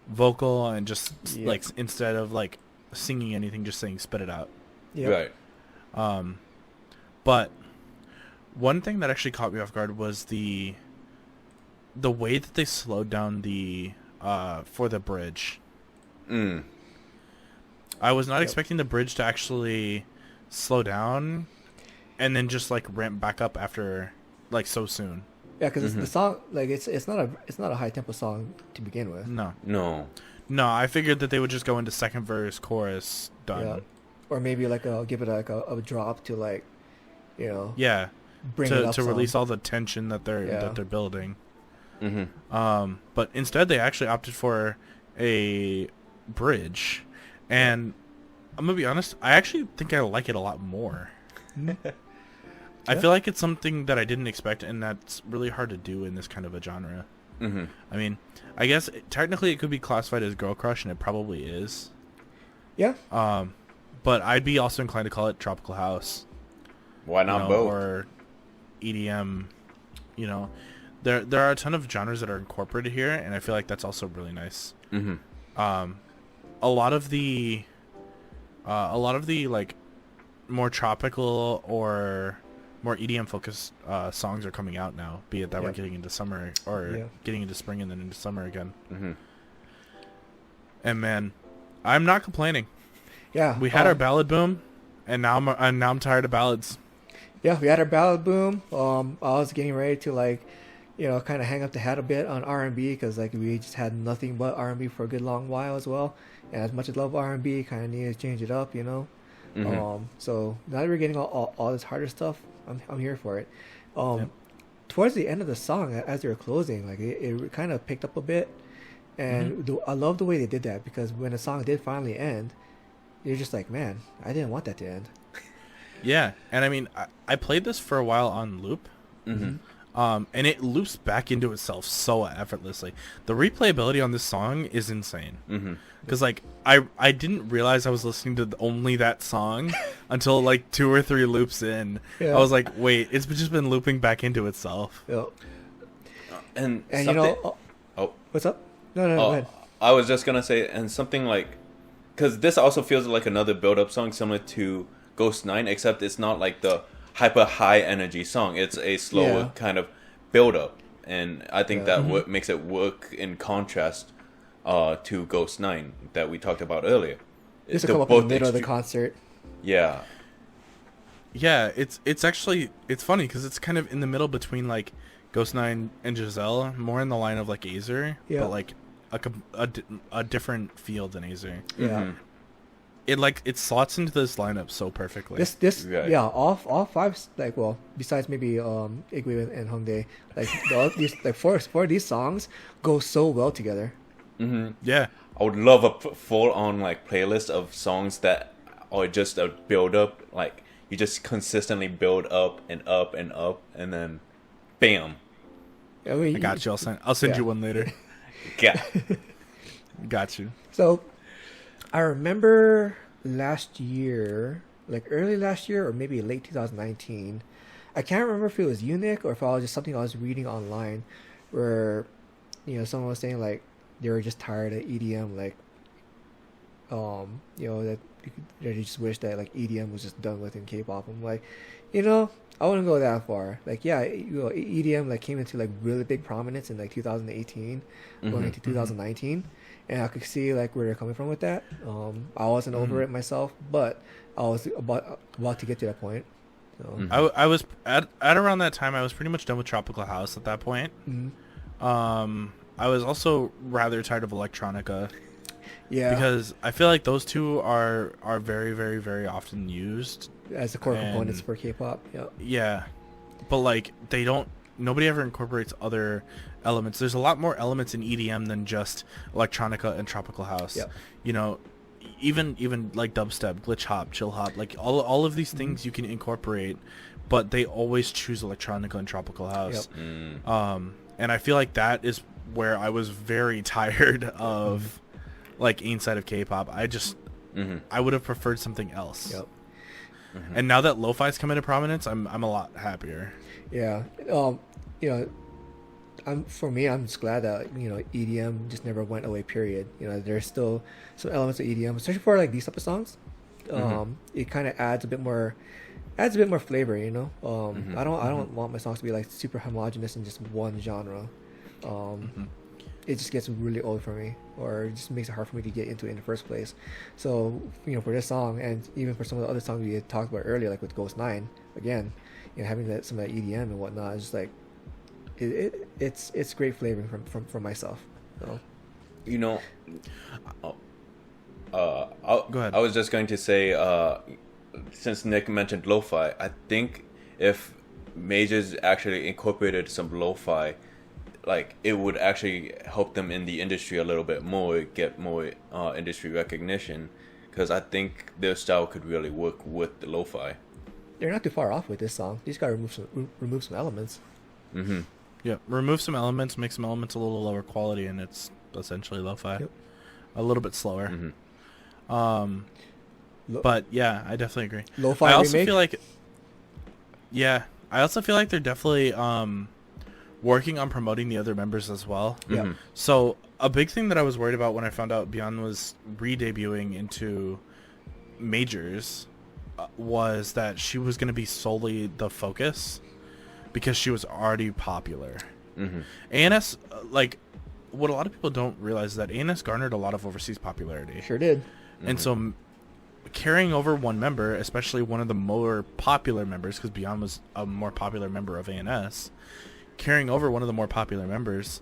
vocal and just like instead of like singing anything, just saying spit it out. Yep. Right. But one thing that actually caught me off guard was the way that they slowed down the for the bridge. I was not expecting the bridge to actually slow down and then just like ramp back up after like so soon. Yeah, because the song, like it's not a high tempo song to begin with. No, I figured that they would just go into second verse, chorus, done. Yeah. Or maybe like give it like a drop to like, you know. Yeah. Bring it up to some. release all the tension that they're building. Mm-hmm. But instead they actually opted for a bridge, and I'm gonna be honest, I actually think I like it a lot more. I feel like it's something that I didn't expect, and that's really hard to do in this kind of a genre. Mm-hmm. I mean, I guess technically it could be classified as girl crush, and it probably is. Yeah. But I'd be also inclined to call it tropical house. Why not both? Or EDM. You know, there are a ton of genres that are incorporated here, and I feel like that's also really nice. Mm-hmm. A lot of the like more tropical or more EDM focused songs are coming out now, be it that we're getting into summer or getting into spring and then into summer again. Mm-hmm. And man, I'm not complaining. Yeah. We had our ballad boom, and now I'm tired of ballads. Yeah, we had our ballad boom. I was getting ready to like, you know, kind of hang up the hat a bit on R&B because like we just had nothing but R&B for a good long while as well. And as much as I love R&B, kind of needed to change it up, you know. Mm-hmm. So now that we're getting all this harder stuff, I'm here for it. Towards the end of the song, as they were closing, like it kind of picked up a bit, and I love the way they did that because when the song did finally end, you're just like, man, I didn't want that to end. Yeah, and I mean, I played this for a while on loop, Mm-hmm. And it loops back into itself so effortlessly. The replayability on this song is insane. Mm-hmm. Because like I didn't realize I was listening to only that song until like 2 or 3 loops in. Yeah. I was like, wait, it's just been looping back into itself. Yep. And you know, what's up? No, go ahead. I was just gonna say, and something like, because this also feels like another build-up song similar to Ghost9, except it's not like the hyper high energy song. It's a slower kind of build-up, and I think that what makes it work in contrast to Ghost9 that we talked about earlier. Just to come up in the middle of the concert. Yeah. Yeah, it's actually funny because it's kind of in the middle between like Ghost9 and Giselle, more in the line of like Azer, but like a different field than Azer. Yeah. Mm-hmm. It slots into this lineup so perfectly. This right. all 5, like, well, besides maybe IGWI In Hongdae, like these like four of these songs go so well together. Mm-hmm. Yeah, I would love a full-on like playlist of songs that are just a build-up, like you just consistently build up and up and up, and then bam. I mean, I got you. I'll send you one later. Yeah. Got you. So, I remember last year, like early last year or maybe late 2019, I can't remember if it was Unique or if I was just something I was reading online, where someone was saying like they were just tired of EDM, like that they just wish that like EDM was just done with in K-pop. I'm like, I wouldn't go that far. Like, yeah, EDM like came into like really big prominence in like 2018, going into 2019, and I could see like where they're coming from with that. I wasn't over it myself, but I was about to get to that point. So. I was at around that time. I was pretty much done with tropical house at that point. I was also rather tired of electronica. Yeah, because I feel like those two are very, very, very often used as the core components for K-pop. Yeah. Yeah, but like nobody ever incorporates other elements. There's a lot more elements in EDM than just electronica and tropical house. Yeah. Even like dubstep, glitch hop, chill hop, like all of these things you can incorporate, but they always choose electronica and tropical house. Yep. And I feel like that is where I was very tired of. Like inside of K-pop, I would have preferred something else. Yep. And now that lo-fi's come into prominence, I'm a lot happier. Yeah. For me, I'm just glad that EDM just never went away. Period. There's still some elements of EDM, especially for like these type of songs. It kind of adds a bit more flavor. I don't want my songs to be like super homogenous in just one genre. It just gets really old for me, or it just makes it hard for me to get into it in the first place. So, for this song, and even for some of the other songs we had talked about earlier, like with Ghost9, again, having some of that EDM and whatnot, is just like, it's great flavoring from myself. So. Go ahead. I was just going to say, since Nick mentioned lo-fi, I think if Majors actually incorporated some lo-fi, like it would actually help them in the industry a little bit more, get more industry recognition, because I think their style could really work with the lo-fi. They're not too far off with this song. They just gotta remove some elements. Yeah, remove some elements, make some elements a little lower quality, and it's essentially lo-fi. Yep. A little bit slower. But yeah, I definitely agree. Lo-fi I also remake? feel like, I also feel like they're definitely working on promoting the other members as well. Yeah. So a big thing that I was worried about when I found out Beyond was re-debuting into Majors was that she was going to be solely the focus because she was already popular. ANS, like, what a lot of people don't realize is that ANS garnered a lot of overseas popularity. Sure did. And so carrying over one member, especially one of the more popular members, because Beyond was a more popular member of ANS, carrying over one of the more popular members,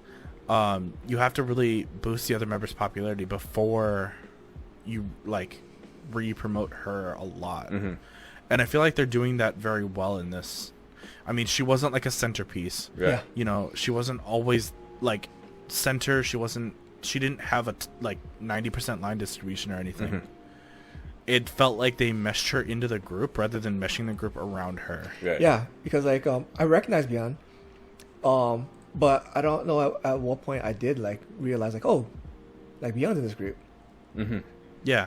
you have to really boost the other members' popularity before you like re-promote her a lot. And I feel like they're doing that very well in this. I mean, she wasn't like a centerpiece. Yeah. She wasn't always like center. She didn't have a like 90% line distribution or anything. It felt like they meshed her into the group rather than meshing the group around her. Right. Yeah, because like I recognize Beyond. But I don't know at what point I did like realize like, oh, like Beyond's in this group. Yeah.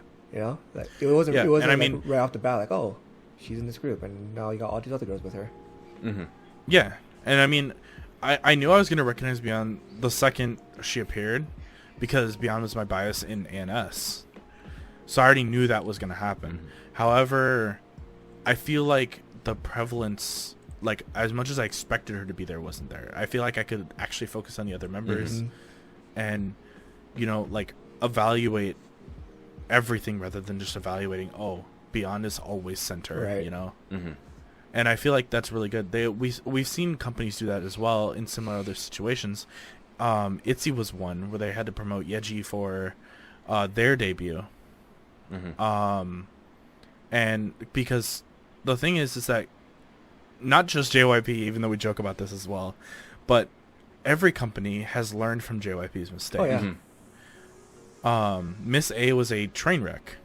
Like it wasn't Yeah, it wasn't and I like, mean, right off the bat like, oh, she's in this group, and now you got all these other girls with her. Yeah, and I mean, I knew I was gonna recognize Beyond the second she appeared, because Beyond was my bias in ANS, so I already knew that was gonna happen. However, I feel like the prevalence, like as much as I expected her to be there, wasn't there. I feel like I could actually focus on the other members, and like evaluate everything rather than just evaluating, oh, Beyond is always center, Right. And I feel like that's really good. We've seen companies do that as well in similar other situations. ITZY was one where they had to promote Yeji for their debut. And because the thing is that not just JYP, even though we joke about this as well, but every company has learned from JYP's mistake. Oh yeah. Miss A was a train wreck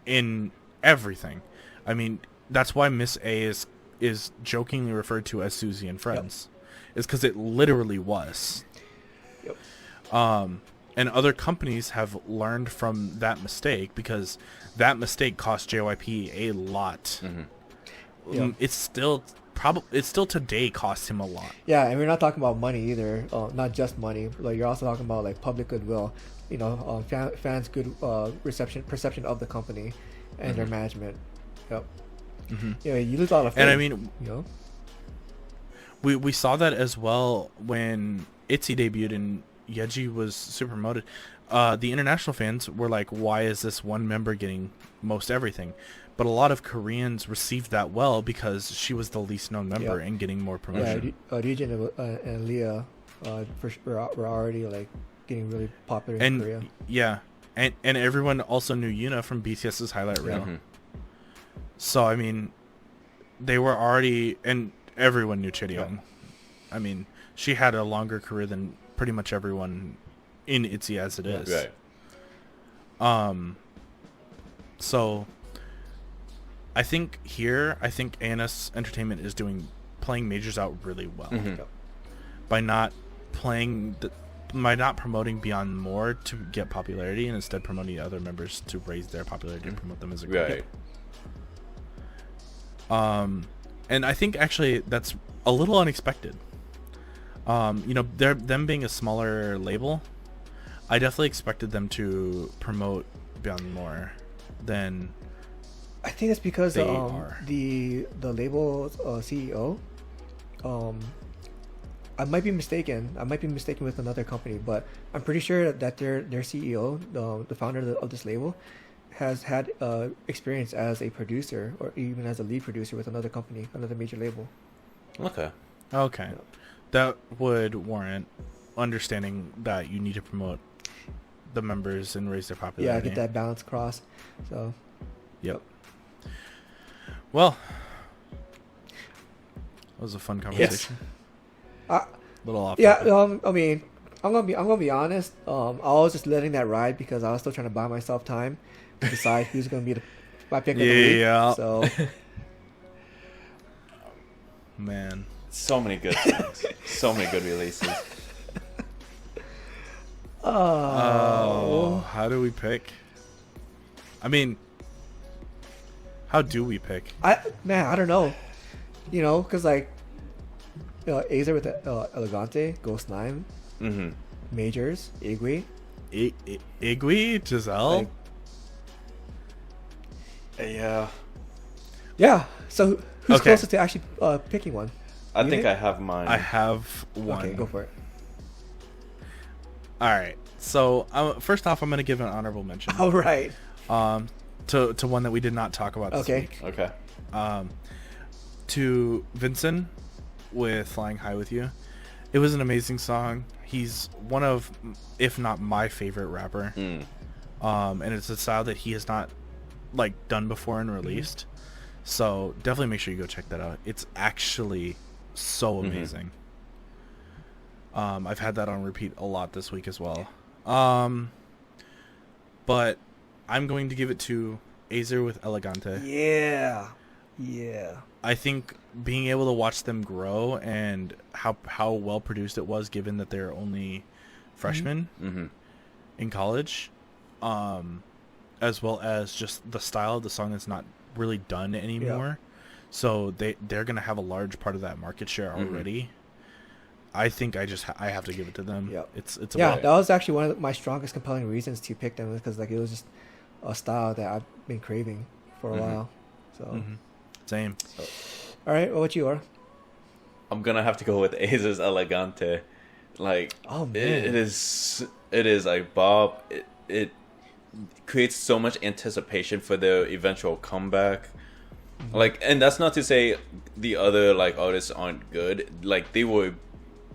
in everything. I mean, that's why Miss A is jokingly referred to as Susie and Friends. Is because it literally was. And other companies have learned from that mistake, because that mistake cost JYP a lot. It's still it still today costs him a lot. Yeah, and we're not talking about money either. Not just money. Like you're also talking about like public goodwill. You know, fans' good perception of the company and their management. Yep. Yeah, you lose a lot of fame, And I mean, you know, we saw that as well when ITZY debuted and Yeji was super promoted. The international fans were like, why is this one member getting most everything? But a lot of Koreans received that well because she was the least known member and getting more promotion. Yeah, Ryujin and Leah were already like getting really popular in Korea. Yeah, and everyone also knew Yuna from BTS's highlight reel. So I mean, they were already, and everyone knew Chaeryung. Yeah. I mean, she had a longer career than pretty much everyone in ITZY as it is. Right. So I think ANS Entertainment is playing majors out really well by not promoting Beyond More to get popularity and instead promoting other members to raise their popularity and promote them as a group. Right. And I think actually that's a little unexpected. You know, them being a smaller label, I definitely expected them to promote Beyond More than. I think it's because they the label's CEO. I might be mistaken. With another company, but I'm pretty sure that their CEO, the founder of this label, has had experience as a producer or even as a lead producer with another company, another major label. Okay. Yeah. That would warrant understanding that you need to promote the members and raise their popularity. Yeah, get that balance across. So. Yep. Well, that was a fun conversation. Yes. Little off. Yeah. Topic. I mean, I'm gonna be honest. I was just letting that ride because I was still trying to buy myself time to decide who's gonna be my pick of the week. Yeah. So. Man, so many good things. So many good releases. Oh, how do we pick? I mean, how do we pick? I don't know. You know, because like, Azer with Elegante, Ghost9, Majors, IGWI. IGWI, Jiselle. Yeah. Yeah. So who's Okay. closest to actually picking one? I You think I have mine. I have one. Okay, go for it. All right. So first off, I'm going to give an honorable mention. All right. To one that we did not talk about this week. Okay. To Vinxen with Flying High With You. It was an amazing song. He's one of, if not my favorite rapper. And it's a style that he has not like done before and released. So definitely make sure you go check that out. It's actually so amazing. I've had that on repeat a lot this week as well. But I'm going to give it to Azer with Elegante. Yeah. I think being able to watch them grow and how well produced it was, given that they're only freshmen in college, as well as just the style of the song that's not really done anymore. So they're gonna have a large part of that market share already. I think I have to give it to them. Yep. It's That was actually one of my strongest compelling reasons to pick them, because like it was just a style that I've been craving for a while. So same. So. All right, what you are? I'm gonna have to go with Azer's Elegante. Like, oh man, it is like Bob. It creates so much anticipation for their eventual comeback. Like, and that's not to say the other like artists aren't good. Like, they were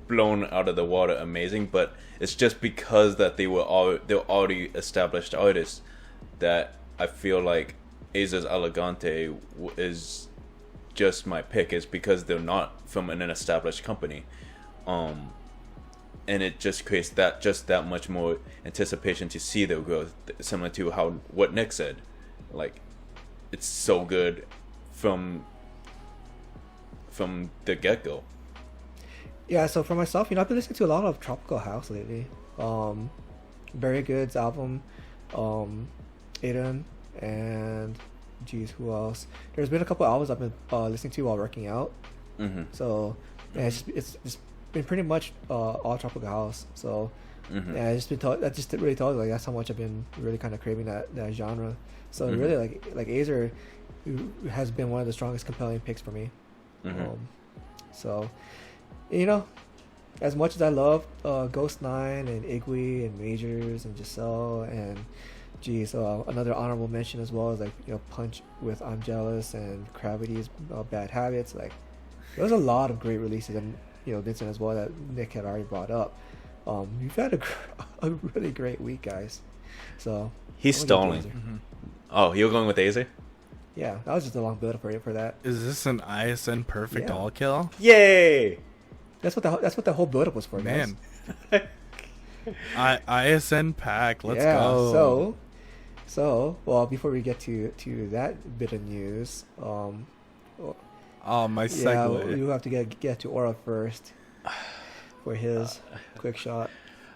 blown out of the water amazing, but it's just because that they're already established artists that I feel like Azer's Elegante is just my pick. Is because they're not from an established company, and it just creates that much more anticipation to see their growth, similar to what Nick said. Like, it's so good from the get-go. Yeah, so for myself, I've been listening to a lot of tropical house lately. Very Good's album, Aiden, and geez, who else? There's been a couple albums I've been listening to while working out. So yeah, it's been pretty much all tropical house. So yeah, I just really told like that's how much I've been really kind of craving that genre. So really like Azer has been one of the strongest compelling picks for me. So you know, as much as I love Ghost9 and IGWI and Majors and Giselle and another honorable mention as well is like, you know, Punch with I'm Jealous and Gravity's Bad Habits. Like there was a lot of great releases, and you know, Vinxen as well that Nick had already brought up. You've had a really great week, guys. So he's stalling. Oh, you're going with Azer? Yeah, that was just a long build up for that. Is this an ISN perfect all kill? Yay! That's what the whole build up was for, man. Guys. ISN pack. Let's go. So well, before we get to that bit of news, oh, my segue. Yeah, you have to get to Aura first for his quick shot.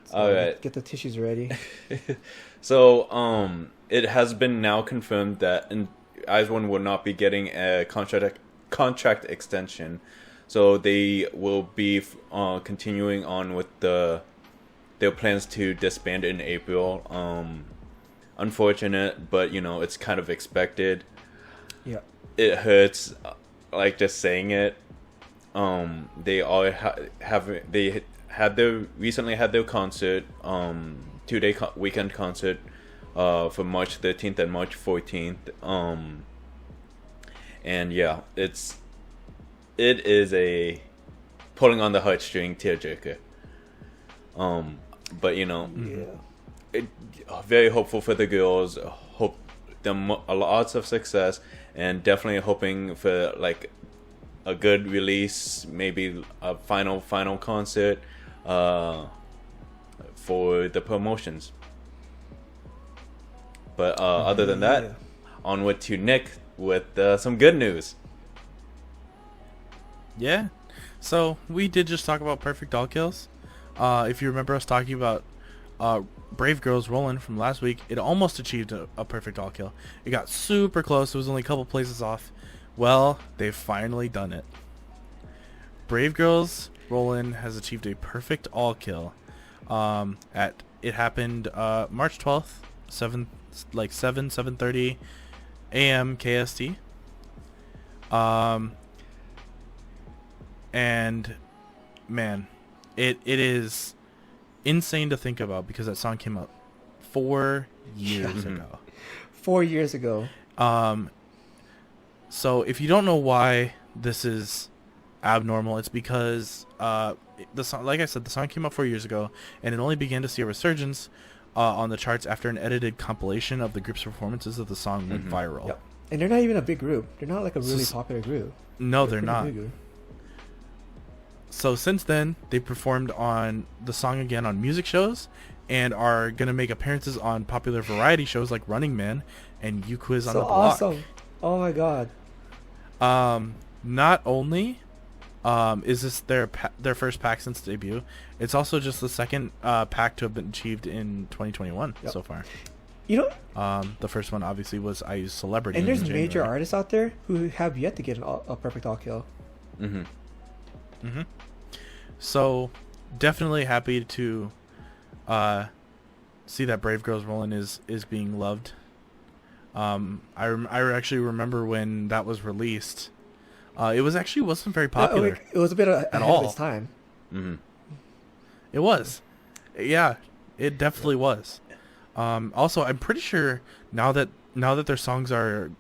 So all right, get the tissues ready. So it has been now confirmed that IZ*ONE will not be getting a contract extension, so they will be continuing on with their plans to disband in April. Unfortunate, but you know, it's kind of expected. Yeah, it hurts, like just saying it. They all recently had their concert, 2-day weekend concert, for March 13th and March 14th. And yeah, it is a pulling on the heartstring tearjerker. But you know, very hopeful for the girls. Hope them lots of success, and definitely hoping for like a good release, maybe a final concert for the promotions. But other than that, onward to Nick with some good news. Yeah, so we did just talk about perfect all kills. If you remember us talking about Brave Girls Rollin' from last week, it almost achieved a perfect all kill. It got super close. It was only a couple places off. Well, they've finally done it. Brave Girls Rollin' has achieved a perfect all kill. It happened March 12th, 7:30 a.m. KST. And man, it is insane to think about because that song came out 4 years ago. 4 years ago. So if you don't know why this is abnormal, it's because the song, like I said, the song came out 4 years ago, and it only began to see a resurgence on the charts after an edited compilation of the group's performances of the song went viral. Yep. And they're not even a big group. They're not like a really popular group. No, they're not. So since then, they performed on the song again on music shows, and are gonna make appearances on popular variety shows like Running Man and You Quiz on the Block. Awesome! Oh my god. Not only is this their first pack since debut, it's also just the second pack to have been achieved in 2021 so far. You know, the first one obviously was IU's Celebrity. And there's major artists out there who have yet to get a perfect all kill. So definitely happy to see that Brave Girls Rollin' is being loved. I actually remember when that was released. It wasn't very popular. It was a bit ahead of its time. It was. Yeah, it definitely was. Also, I'm pretty sure now that their songs are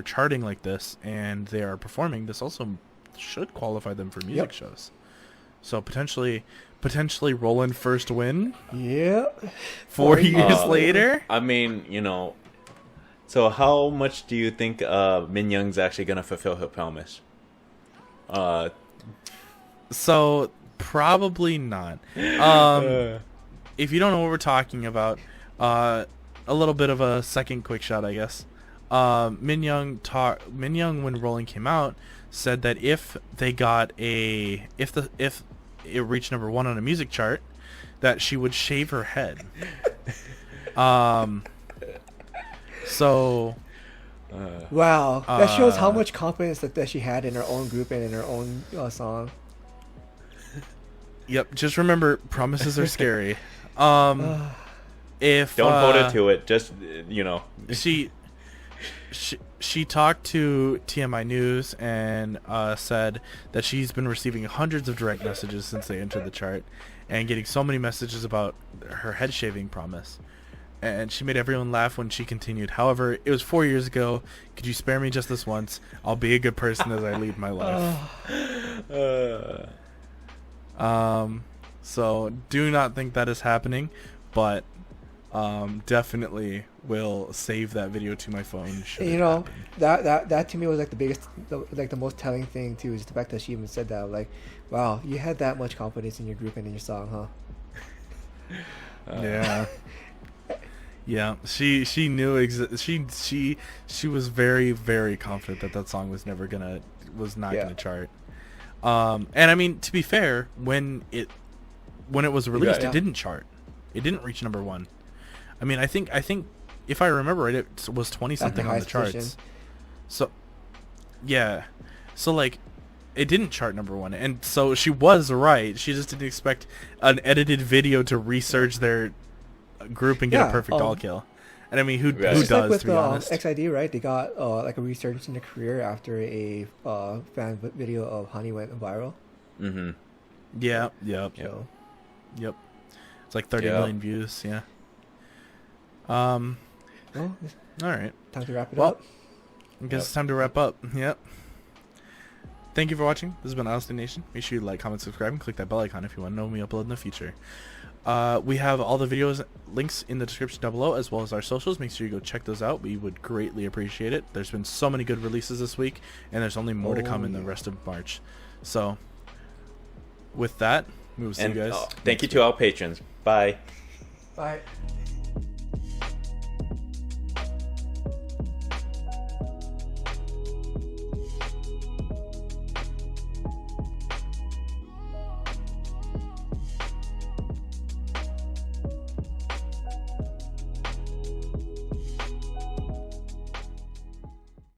charting like this and they are performing, this also should qualify them for music shows. So potentially Rollin' first win. Yeah. 4 years later. I mean, you know. So how much do you think Min Young's actually gonna fulfill her promise? So probably not. If you don't know what we're talking about, a little bit of a second quick shot, I guess. Min Young when Rolling came out said that if it reached number 1 on a music chart, that she would shave her head. So Wow, that shows how much confidence that she had in her own group and in her own song. Yep. Just remember, promises are scary. If Don't hold it to it. Just she talked to TMI News and said that she's been receiving hundreds of direct messages since they entered the chart, and getting so many messages about her head shaving promise. And she made everyone laugh when she continued. However, it was 4 years ago. Could you spare me just this once? I'll be a good person as I lead my life. So do not think that is happening, but definitely will save that video to my phone. You know, that to me was like the most telling thing too, is the fact that she even said that. Like, wow, you had that much confidence in your group and in your song, huh? Yeah. Yeah, she knew she was very, very confident that song was not gonna chart. And I mean, to be fair, when it was released, it didn't chart. It didn't reach number 1. I mean, I think if I remember right, it was 20 something on the charts. Position. So yeah, so like it didn't chart number 1, and so she was right. She just didn't expect an edited video to resurge their group and get a perfect all kill. And I mean, who does, like with to be honest? XID, right? They got like a resurgence in their career after a fan video of Honey went viral. Mm-hmm. Yeah. Yep. So. Yep. It's like 30 million views. Yeah. Well, all right. Time to wrap it up. I guess it's time to wrap up. Yep. Thank you for watching. This has been Alice Nation. Make sure you like, comment, subscribe, and click that bell icon if you want to know when we upload in the future. We have all the videos links in the description down below, as well as our socials. Make sure you go check those out. We would greatly appreciate it. There's been so many good releases this week, and there's only more to come in the rest of March. So, with that, we will see you guys. Thank you to our patrons. Bye. Bye.